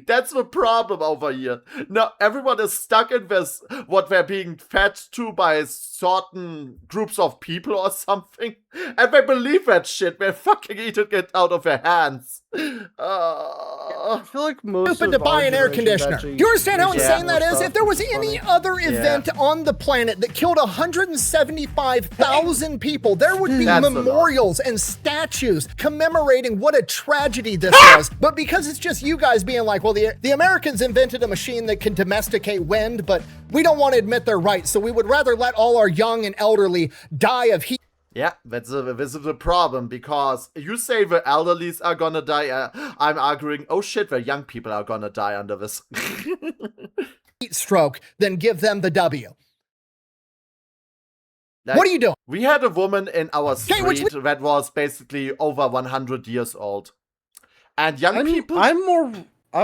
That's the problem over here. No, everyone is stuck in this what they're being fed to by certain groups of people or something, and they believe that shit. They're fucking eating it out of their hands. I feel like most stupid to buy an air conditioner. Do you understand how insane that is? If there was any other event on the planet that killed 175,000 people, there would be memorials and statues commemorating what a tragedy this was. But because it's just you guys being like, well, the Americans invented a machine that can domesticate wind, but we don't want to admit they're right, so we would rather let all our young and elderly die of heat. Yeah, this is the problem, because you say the elderlies are gonna die, I'm arguing, oh shit, the young people are gonna die under this. Heat stroke, then give them the W. Like, what are you doing? We had a woman in our street that was basically over 100 years old. And young people... I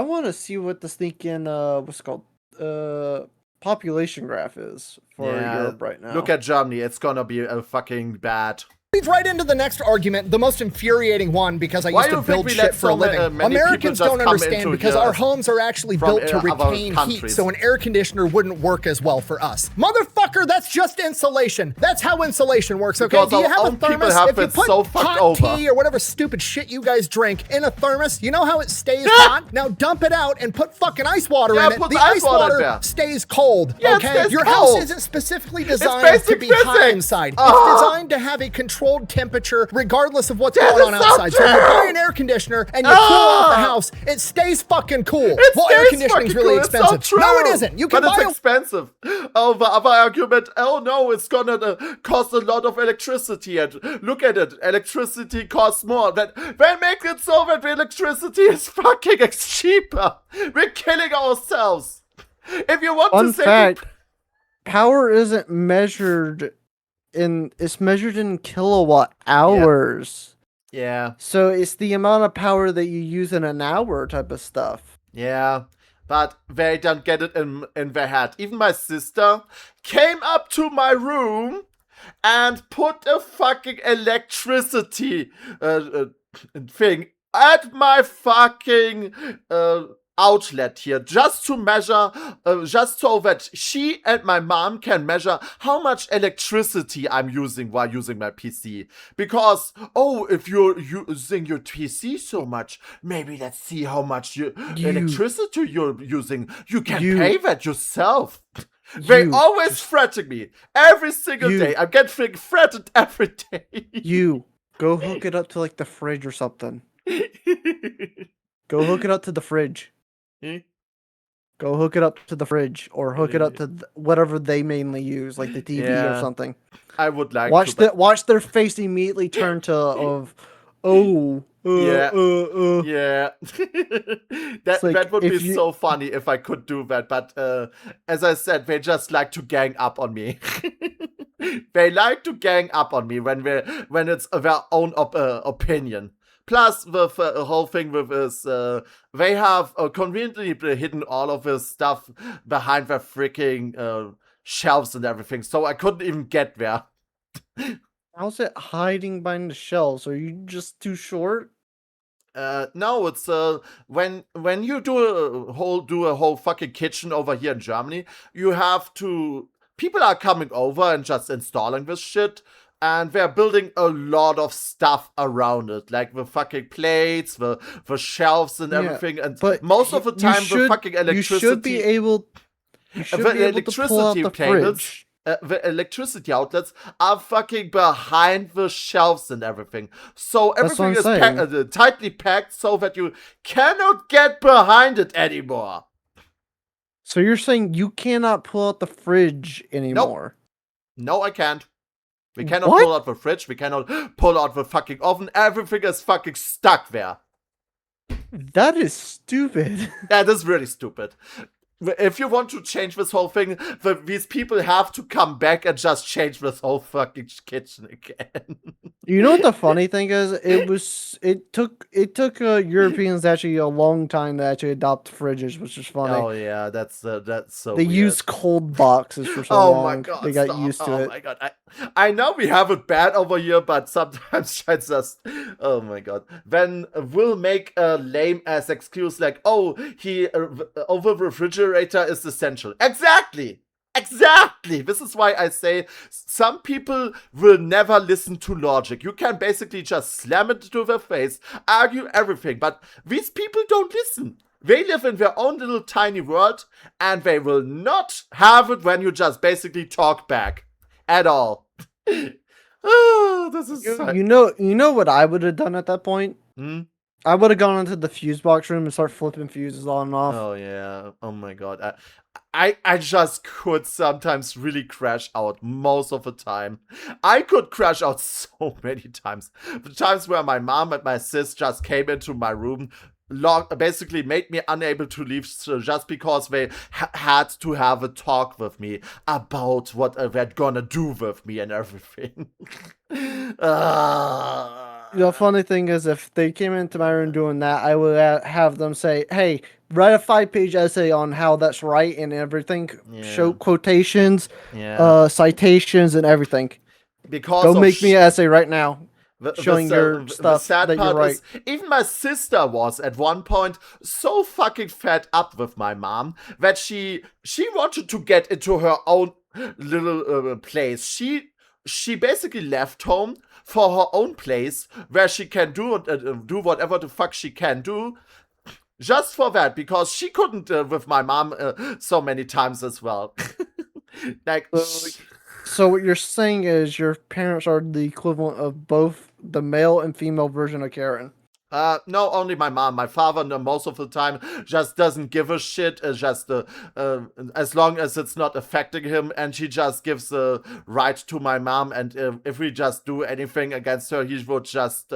want to see what the sneaking, what's it called? Population graph is for Europe right now. Look at Germany. It's gonna be a fucking bad. Leads right into the next argument, the most infuriating one, because I used to build shit for a living. Americans don't understand because our homes are actually built to retain heat, so an air conditioner wouldn't work as well for us. Motherfucker, that's just insulation. That's how insulation works, okay? Because do you have a thermos? If you put hot tea or whatever stupid shit you guys drink in a thermos, you know how it stays hot? Now dump it out and put fucking ice water in it. The ice water stays cold, okay? Your house isn't specifically designed to be hot inside. It's designed to have a controlled temperature regardless of what's going on outside. So if you buy an air conditioner and you cool off the house, it stays fucking cool. Well, air conditioning's really expensive. No, it isn't. You can buy it's expensive. Oh, the other argument, oh no, it's gonna cost a lot of electricity. And look at it, electricity costs more. They make it so that the electricity is fucking cheaper. We're killing ourselves. If you want to say... Fun fact, power isn't measured... it's measured in kilowatt hours. Yeah. So it's the amount of power that you use in an hour type of stuff. Yeah. But they don't get it in their head. Even my sister came up to my room and put a fucking electricity thing at my fucking outlet here, just to measure, just so that she and my mom can measure how much electricity I'm using while using my PC. Because, oh, if you're using your PC so much, maybe let's see how much electricity you're using. You can pay that yourself. They always threaten me every single day. I'm getting threatened every day. You go hook it up to like the fridge or something. Go hook it up to the fridge. Go hook it up to the fridge, or hook it up to whatever they mainly use, like the TV or something. I would like to. Watch their face immediately turn to yeah. Like, that would be so funny if I could do that, but as I said, they just like to gang up on me. They like to gang up on me when it's their own opinion. Plus, the whole thing with is, they have conveniently hidden all of this stuff behind their freaking shelves and everything, so I couldn't even get there. How's it hiding behind the shelves? Are you just too short? No, it's when you do a whole fucking kitchen over here in Germany, you have to. People are coming over and just installing this shit, and they're building a lot of stuff around it, like the fucking plates, the shelves and everything. And but most of the time, the fucking electricity. You should be able to pull out the fridge. The electricity outlets are fucking behind the shelves and everything. So everything is tightly packed so that you cannot get behind it anymore. So you're saying you cannot pull out the fridge anymore? Nope. No, I can't. We cannot pull out the fridge. We cannot pull out the fucking oven. Everything is fucking stuck there. That is stupid. That is really stupid. If you want to change this whole thing, these people have to come back and just change this whole fucking kitchen again. You know what the funny thing is? It took Europeans actually a long time to actually adopt fridges, which is funny. Oh yeah, that's so. They weird. Used cold boxes for so long. Oh my god, they got used to it. Oh my god, I know we have it bad over here, but sometimes I just, oh my god. Then we'll make a lame ass excuse like, oh, he over the refrigerator is essential. Exactly. This is why I say some people will never listen to logic. You can basically just slam it to their face, argue everything, but these people don't listen. They live in their own little tiny world, and they will not have it when you just basically talk back at all. Oh, this is you know what I would have done at that point? I would have gone into the fuse box room and start flipping fuses on and off. Oh yeah. Oh my god. I just could sometimes really crash out most of the time. I could crash out so many times. The times where my mom and my sis just came into my room, basically made me unable to leave just because they had to have a talk with me about what they're gonna do with me and everything. The funny thing is, if they came into my room doing that, I would have them say, hey, write a 5-page essay on how that's right and everything. Yeah. Show quotations, citations, and everything. Because don't make me an essay right now. Showing your stuff that you're right. Even my sister was at one point so fucking fed up with my mom that she wanted to get into her own little place. She basically left home for her own place where she can do whatever the fuck she can do. Just for that, because she couldn't with my mom so many times as well. Like. So what you're saying is your parents are the equivalent of both the male and female version of Karen. No, only my mom. My father, most of the time, just doesn't give a shit. Just as long as it's not affecting him, and she just gives the right to my mom. And if we just do anything against her, he would just.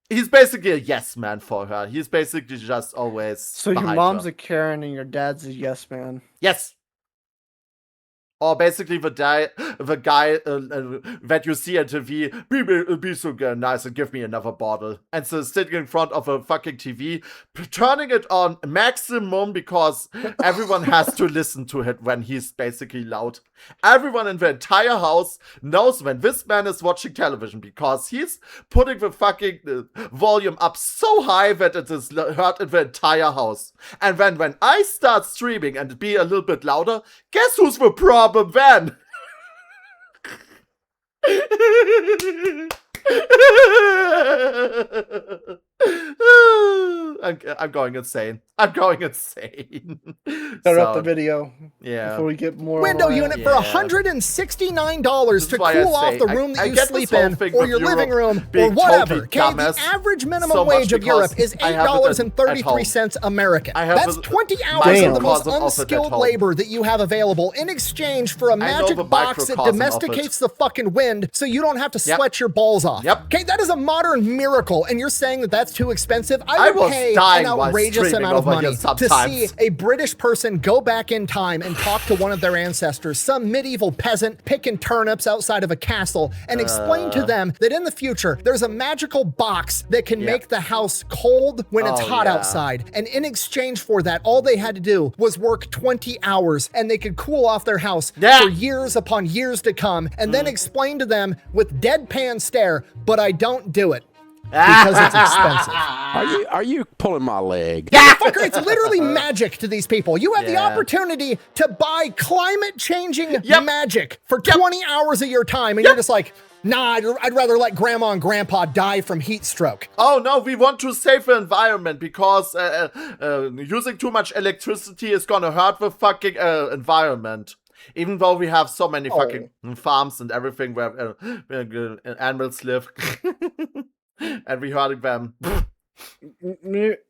He's basically a yes man for her. He's basically just always. So your mom's a Karen and your dad's a yes man. Yes. Or basically the guy that you see on TV, be so nice and give me another bottle. And so sitting in front of a fucking TV, turning it on maximum because everyone has to listen to it when he's basically loud. Everyone in the entire house knows when this man is watching television because he's putting the fucking volume up so high that it is heard in the entire house. And then when I start streaming and be a little bit louder, guess who's the problem then? I'm going insane. Start up the video. Yeah. Before we get more. Window unit for $169 to cool off the room that you sleep in, or your living room, or whatever. Okay, the average minimum wage of Europe is $8.33 American. That's 20 hours of the most unskilled labor that you have available in exchange for a magic box that domesticates the fucking wind so you don't have to sweat your balls off. Yep. Okay, that is a modern miracle, and you're saying that that's that's too expensive. I would pay an outrageous amount of money to see a British person go back in time and talk to one of their ancestors, some medieval peasant picking turnips outside of a castle, and explain to them that in the future, there's a magical box that can make the house cold when it's hot outside. And in exchange for that, all they had to do was work 20 hours and they could cool off their house for years upon years to come, and then explain to them with deadpan stare, but I don't do it. Because it's expensive. Are you pulling my leg? Yeah, fucker, it's literally magic to these people. You have the opportunity to buy climate-changing magic for 20 hours of your time, and you're just like, nah, I'd rather let grandma and grandpa die from heat stroke. Oh no, we want to save the environment because using too much electricity is gonna hurt the fucking environment. Even though we have so many fucking farms and everything where animals live. And we hurting them.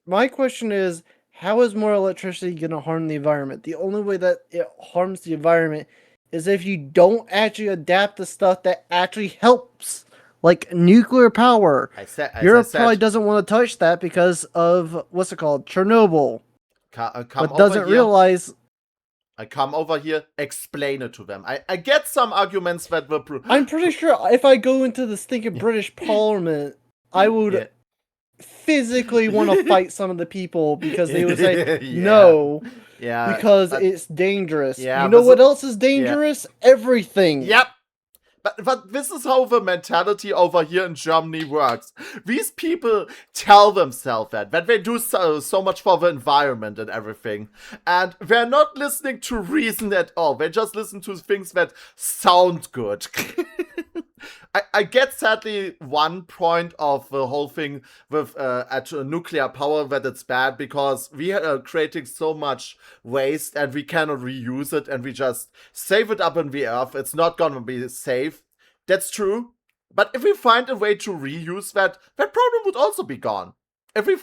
My question is, how is more electricity going to harm the environment? The only way that it harms the environment is if you don't actually adapt the stuff that actually helps, like nuclear power. Europe probably doesn't want to touch that because of, what's it called, Chernobyl. But doesn't realize... I come over here, explain it to them. I get some arguments that were... I'm pretty sure if I go into the stinking British Parliament... I would physically want to fight some of the people because they would say no, because it's dangerous. You know what else is dangerous? Everything. Yep. But this is how the mentality over here in Germany works. These people tell themselves that they do so much for the environment and everything. And they're not listening to reason at all. They just listen to things that sound good. I get sadly one point of the whole thing with nuclear power that it's bad because we are creating so much waste and we cannot reuse it and we just save it up in the earth. It's not gonna be safe. That's true. But if we find a way to reuse that problem would also be gone. If we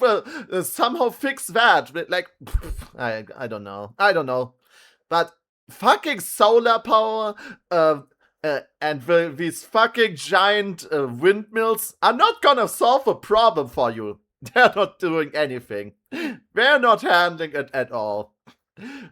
somehow fix that, like, I don't know. But fucking solar power, and these fucking giant windmills are not gonna solve a problem for you. They're not doing anything. They're not handling it at all.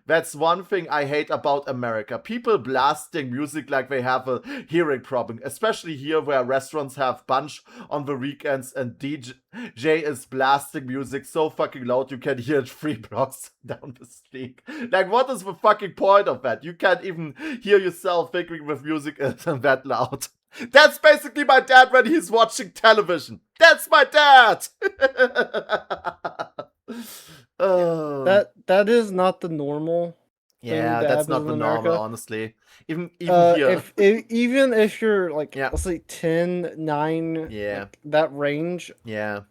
That's one thing I hate about America. People blasting music like they have a hearing problem. Especially here where restaurants have bunch on the weekends and DJ is blasting music so fucking loud you can hear it 3 blocks down the street. Like, what is the fucking point of that? You can't even hear yourself thinking with music that loud. That's basically my dad when he's watching television. That's my dad! That is not the normal. Yeah, that's not the normal, honestly. Even here. Even if you're like, let's say 10, 9, like that range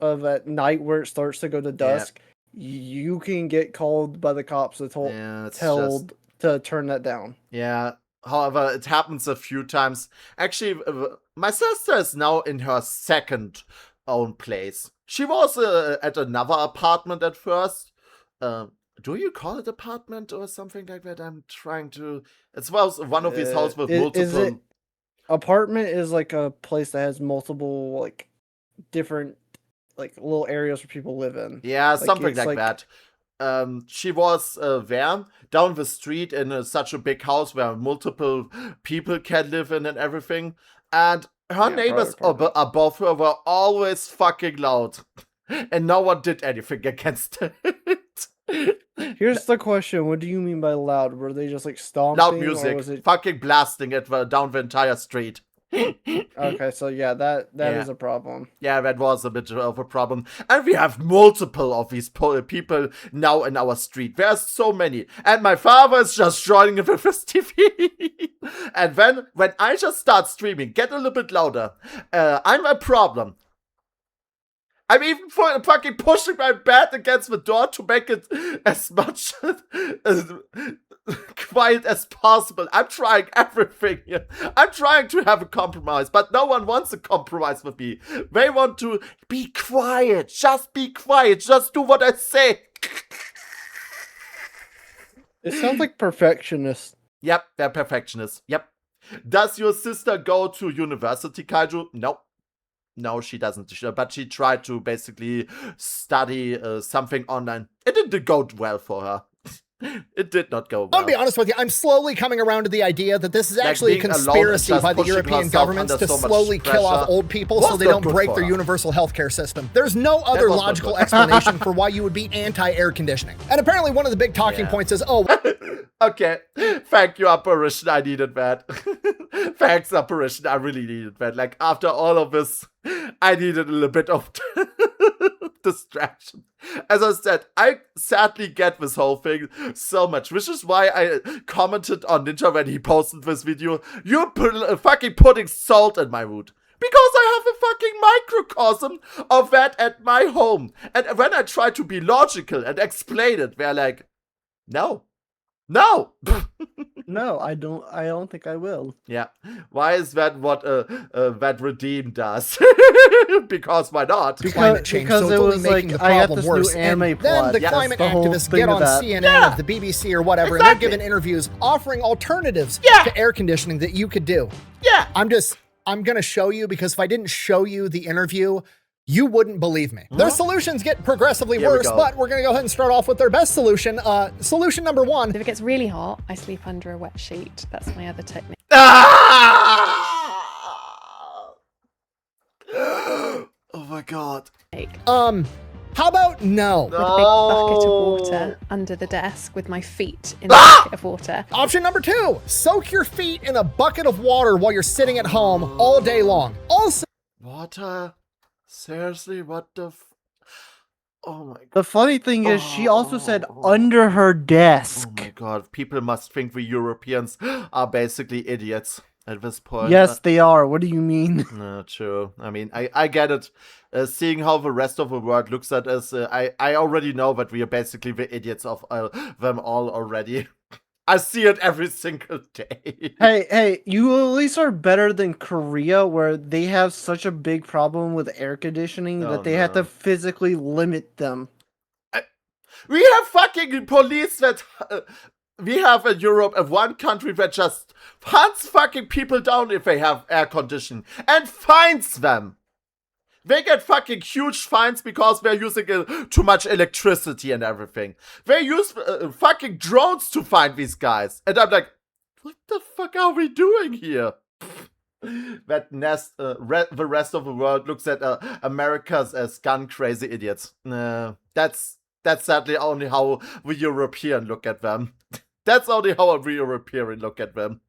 of at night where it starts to go to dusk, you can get called by the cops to to turn that down. Yeah. However, it happens a few times. Actually, my sister is now in her second own place. She was at another apartment at first. Do you call it apartment or something like that? I'm trying to... It's one of these houses with multiple... Apartment is like a place that has multiple, like, different, like, little areas where people live in. Yeah, like, something like that. She was there, down the street in such a big house where multiple people can live in and everything. And her neighbors above her were always fucking loud. And no one did anything against it. Here's the question. What do you mean by loud? Were they just like stomping? Loud music. Or was it... fucking blasting it down the entire street. Okay, so yeah, that is a problem. Yeah, that was a bit of a problem. And we have multiple of these people now in our street. There's so many. And my father is just joining with his TV. And then, when I just start streaming, get a little bit louder, I'm a problem. I'm even fucking pushing my bed against the door to make it as much quiet as possible. I'm trying everything here. I'm trying to have a compromise, but no one wants a compromise with me. They want to be quiet. Just be quiet. Just do what I say. It sounds like perfectionists. Yep, they're perfectionists. Yep. Does your sister go to university, Kaiju? Nope. No, she doesn't. But she tried to basically study something online. It didn't go well for her. It did not go well. I'll be honest with you, I'm slowly coming around to the idea that this is actually a conspiracy by the European governments to slowly kill off old people so they don't break their universal healthcare system. There's no other logical explanation for why you would be anti-air conditioning. And apparently one of the big talking points is, oh... Okay, thank you, Apparition, I needed that. Thanks, Apparition, I really needed that. Like, after all of this, I needed a little bit of distraction. As I said, I sadly get this whole thing so much, which is why I commented on Ninja when he posted this video. You're fucking putting salt in my wound. Because I have a fucking microcosm of that at my home. And when I try to be logical and explain it, they're like, no. No! No, I don't think I will. Yeah. Why is that what that Redeem does? Because why not? Climate change, so it's only making the problem worse. And then the climate activists get on CNN or the BBC or whatever, and they're giving interviews offering alternatives to air conditioning that you could do. Yeah. I'm gonna show you, because if I didn't show you the interview, you wouldn't believe me. Their solutions get progressively worse, but we're gonna go ahead and start off with their best solution. Solution number one. If it gets really hot, I sleep under a wet sheet. That's my other technique. Oh my god. How about no? With a big bucket of water under the desk with my feet in the bucket of water. Option number two, soak your feet in a bucket of water while you're sitting at home all day long. Also, water? Seriously, what the oh my god. The funny thing is, she also said under her desk. Oh my god, people must think we Europeans are basically idiots at this point. Yes, they are. What do you mean? No, true. I mean, I get it. Seeing how the rest of the world looks at us, I already know that we are basically the idiots of them all already. I see it every single day. Hey, you at least are better than Korea, where they have such a big problem with air conditioning that they have to physically limit them. We have fucking police that... we have in Europe one country that just hunts fucking people down if they have air conditioning and fines them. They get fucking huge fines because they're using too much electricity and everything. They use fucking drones to find these guys. And I'm like, what the fuck are we doing here? That the rest of the world looks at Americas as gun-crazy idiots. That's sadly only how we European look at them. That's only how we European look at them.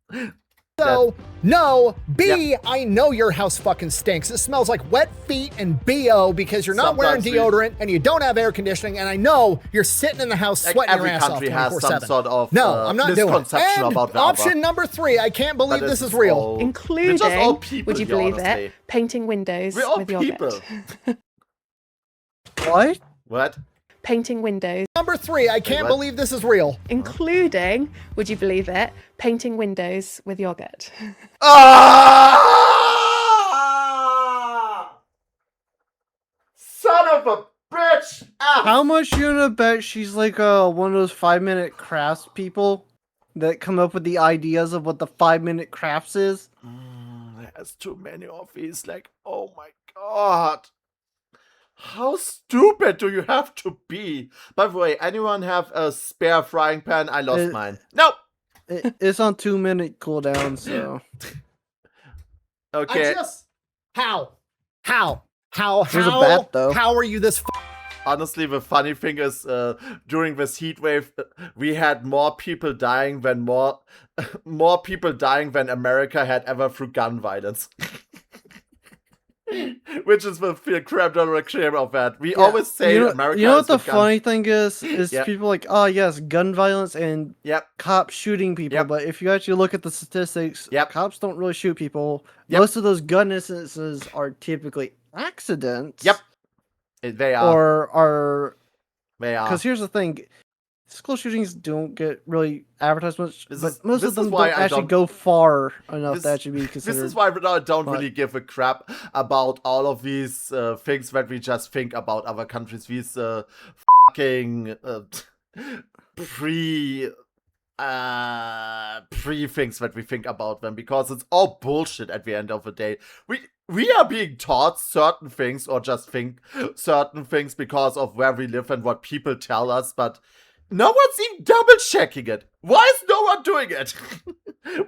So, no. B, I know your house fucking stinks. It smells like wet feet and BO because you're not wearing deodorant and you don't have air conditioning, and I know you're sitting in the house sweating your ass off 24/7. Every country has some sort of no, I'm not doing it. And about the option number three, I can't believe this is real. Including, would you believe it, painting windows with yogurt. What? What? Painting windows. Number three, I can't believe this is real. Including, would you believe it, painting windows with yogurt. Ah! Son of a bitch! Ah! How much you gonna bet she's like one of those 5-minute crafts people that come up with the ideas of what the 5-minute crafts is? There's too many of these, like, oh my god. How stupid do you have to be? By the way, anyone have a spare frying pan? I lost mine. Nope! It's on 2-minute cooldown, so... Okay. How? There's a bat, though. How are you this Honestly, the funny thing is, during this heat wave, we had more people dying than more people dying than America had ever through gun violence. Which is the crap direction of that. We always say America. You know what the funny thing is? People like, oh yes, gun violence and cops shooting people. But if you actually look at the statistics, cops don't really shoot people. Most of those gun instances are typically accidents. They are. Because here's the thing. School shootings don't get really advertised much, but most of them don't actually go far enough to actually be considered. This is why I don't really give a crap about all of these things that we just think about other countries. These fucking pre things that we think about them, because it's all bullshit at the end of the day. we are being taught certain things or just think certain things because of where we live and what people tell us, but no one's even double checking it. Why is no one doing it?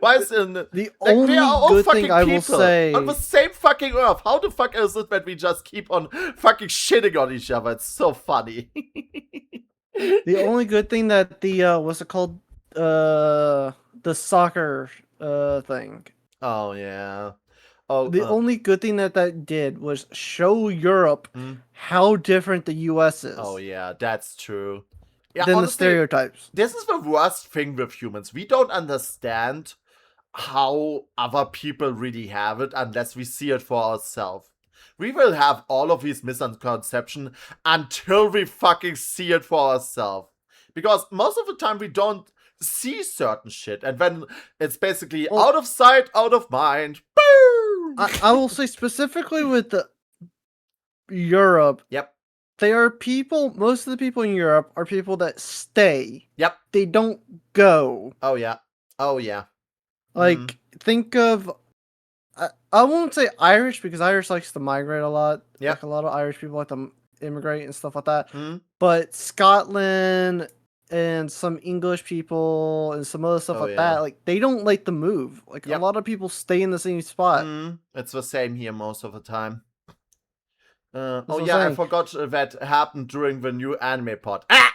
Why is the only we are all good fucking thing I will people say on the same fucking earth? How the fuck is it that we just keep on fucking shitting on each other? It's so funny. the only good thing that the what's it called? The soccer thing. Oh yeah. Oh, the only good thing that did was show Europe how different the US is. Oh yeah, that's true. Yeah, than honestly, the stereotypes. This is the worst thing with humans. We don't understand how other people really have it unless we see it for ourselves. We will have all of these misconceptions until we fucking see it for ourselves. Because most of the time we don't see certain shit. And then it's basically out of sight, out of mind. Boom! I will say specifically with Europe. Yep. They are people, most of the people in Europe are people that stay. Yep. They don't go. Oh, yeah. Oh, yeah. Like, think of, I won't say Irish because Irish likes to migrate a lot. Yeah. Like, a lot of Irish people like to immigrate and stuff like that. Mm. But Scotland and some English people and some other stuff that, like, they don't like to move. Like, a lot of people stay in the same spot. It's the same here most of the time. Oh yeah, I forgot that happened during the new anime pod. Ah!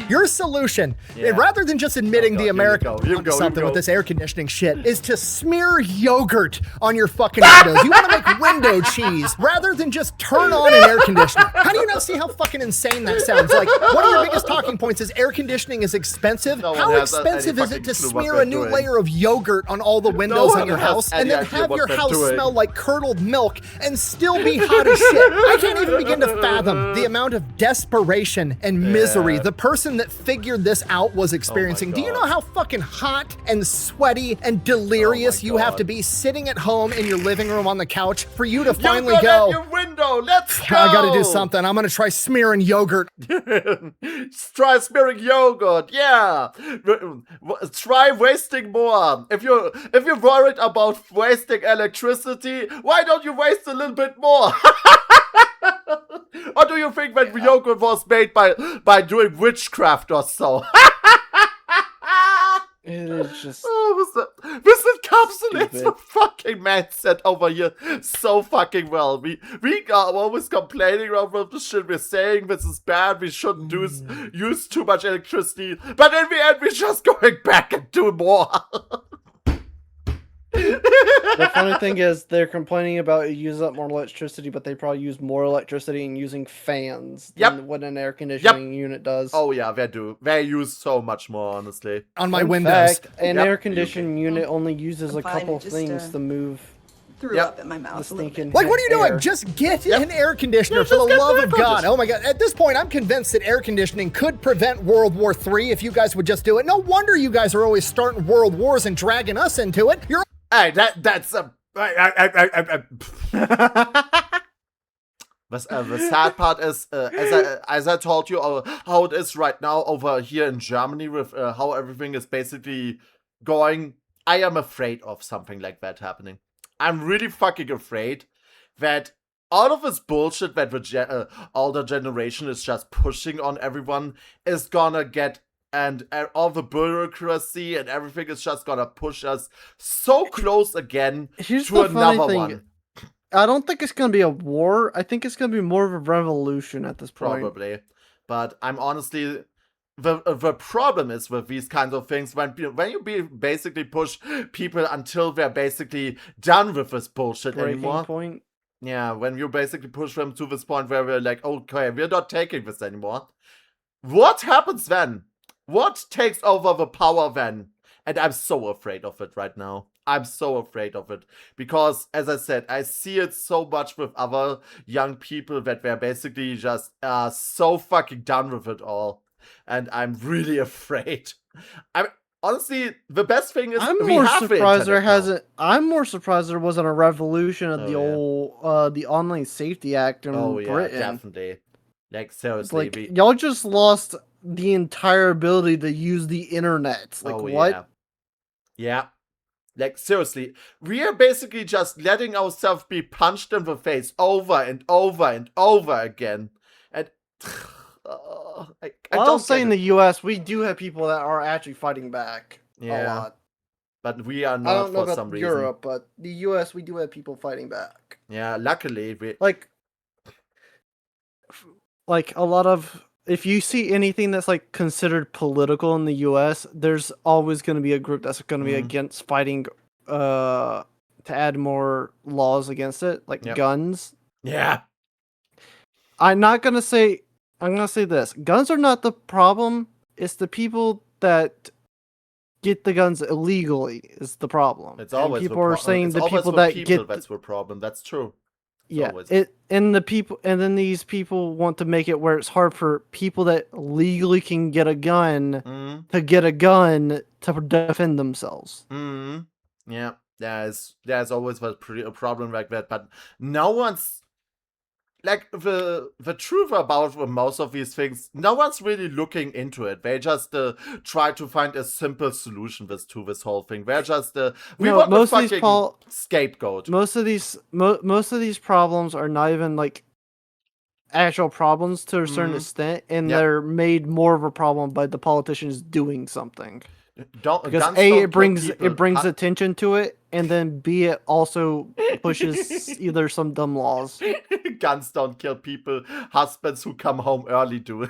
Your solution, rather than just admitting the American something with this air conditioning shit, is to smear yogurt on your fucking windows. You want to make window cheese rather than just turn on an air conditioner. How do you not see how fucking insane that sounds? Like, one of your biggest talking points is air conditioning is expensive. How expensive is it to smear a new layer of yogurt on all the windows in your house and then have your house smell like curdled milk and still be hot as shit? I can't even begin to fathom the amount of desperation and misery the person that figured this out was experiencing. Do you know how fucking hot and sweaty and delirious you have to be sitting at home in your living room on the couch for you to finally go, your window, let's go! I gotta do something. I'm gonna try smearing yogurt. Try smearing yogurt, yeah. Try wasting more. If you're worried about wasting electricity, why don't you waste a little bit more? Or do you think that yogurt was made by doing witchcraft or so? It is just... Oh, this encapsulates the fucking mindset over here so fucking well. We are always complaining about the shit we're saying. This is bad. We shouldn't use too much electricity. But in the end, we're just going back and do more. The funny thing is, they're complaining about using up more electricity, but they probably use more electricity in using fans than what an air conditioning unit does. Oh yeah, they do. They use so much more, honestly. On my windows. Fact, an air conditioning unit only uses a couple things to move. Threw up in my mouth. Like, what are you doing? Just get an air conditioner for the love of God. Oh my God. At this point, I'm convinced that air conditioning could prevent World War III if you guys would just do it. No wonder you guys are always starting world wars and dragging us into it. You're... Hey, that's a... The sad part is, as I told you, how it is right now over here in Germany with how everything is basically going. I am afraid of something like that happening. I'm really fucking afraid that all of this bullshit that the older generation is just pushing on everyone is gonna get, and all the bureaucracy and everything is just gonna push us so close again to another one. I don't think it's gonna be a war. I think it's gonna be more of a revolution at this point. Probably. But I'm honestly... The problem is with these kinds of things, when you basically push people until they're basically done with this bullshit anymore. Point. Yeah, when you basically push them to this point where we're like, okay, we're not taking this anymore. What happens then? What takes over the power then? And I'm so afraid of it right now. I'm so afraid of it. Because, as I said, I see it so much with other young people that they're basically just so fucking done with it all. And I'm really afraid. Honestly, the best thing is I'm more surprised there wasn't a revolution of the Online Safety Act in Britain. Yeah, definitely. Like, seriously. Like, y'all just lost the entire ability to use the internet. Like, what? Yeah. Like, seriously, we are basically just letting ourselves be punched in the face over and over and over again. And I'll say in the U.S., we do have people that are actually fighting back a lot. But we are I not don't know for about some reason. Europe, but the U.S., we do have people fighting back. Yeah, luckily. Like a lot of... If you see anything that's like considered political in the U.S., there's always going to be a group that's going to be against fighting to add more laws against it, like guns. Yeah. I'm going to say this. Guns are not the problem. It's the people that get the guns illegally is the problem. It's always people are saying the people that get that's the problem. That's true. And then these people want to make it where it's hard for people that legally can get a gun to get a gun to defend themselves. Yeah, there's always a problem like that, but no one's like the truth about most of these things. No one's really looking into it. They just try to find a simple solution to this whole thing. They're just want a fucking scapegoat. Most of these problems are not even like actual problems to a certain extent, and they're made more of a problem by the politicians doing something. Because it brings attention to it, and then B, it also pushes either some dumb laws. Guns don't kill people. Husbands who come home early do.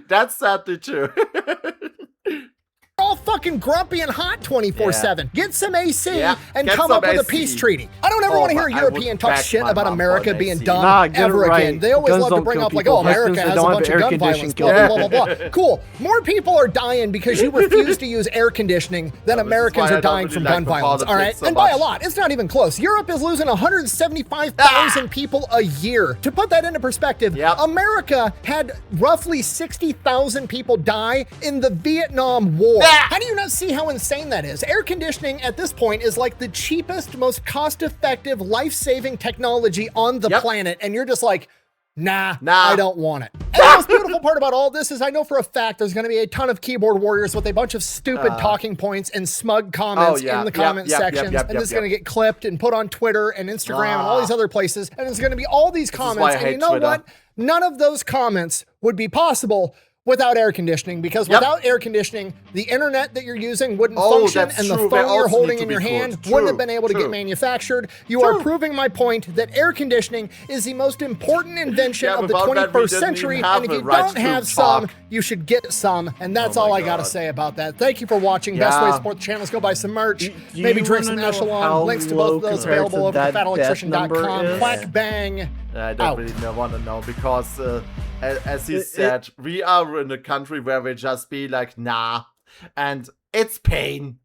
That's sadly true. All fucking grumpy and hot 24/7. Get some AC and come up with a peace treaty. I don't ever want to hear a European talk shit about America being dumb ever again. They always love to bring up like, oh, America has a bunch of gun violence, blah, blah, blah, blah. Cool. More people are dying because you refuse to use air conditioning than Americans are dying from gun violence, all right? And by a lot. It's not even close. Europe is losing 175,000 people a year. To put that into perspective, America had roughly 60,000 people die in the Vietnam War. How do you not see how insane that is? Air conditioning at this point is like the cheapest, most cost-effective, life-saving technology on the planet, and you're just like, nah, I don't want it. And the most beautiful part about all this is I know for a fact there's going to be a ton of keyboard warriors with a bunch of stupid talking points and smug comments in the comment sections, and this is going to get clipped and put on Twitter and Instagram and all these other places, and it's going to be all these comments, and you know what? None of those comments would be possible without air conditioning, because without air conditioning, the internet that you're using wouldn't function, and the phone you're holding in your hand wouldn't have been able to get manufactured. You are proving my point that air conditioning is the most important invention of the 21st century, and if you don't have some, you should get some, and that's all I gotta say about that. Thank you for watching. Best way to support the channel is go buy some merch, maybe drink some Echelon. Links to both of those available over at fatelectrician.com. Quack bang. I don't really want to know, because as he said, we are in a country where we just be like, nah, and it's pain.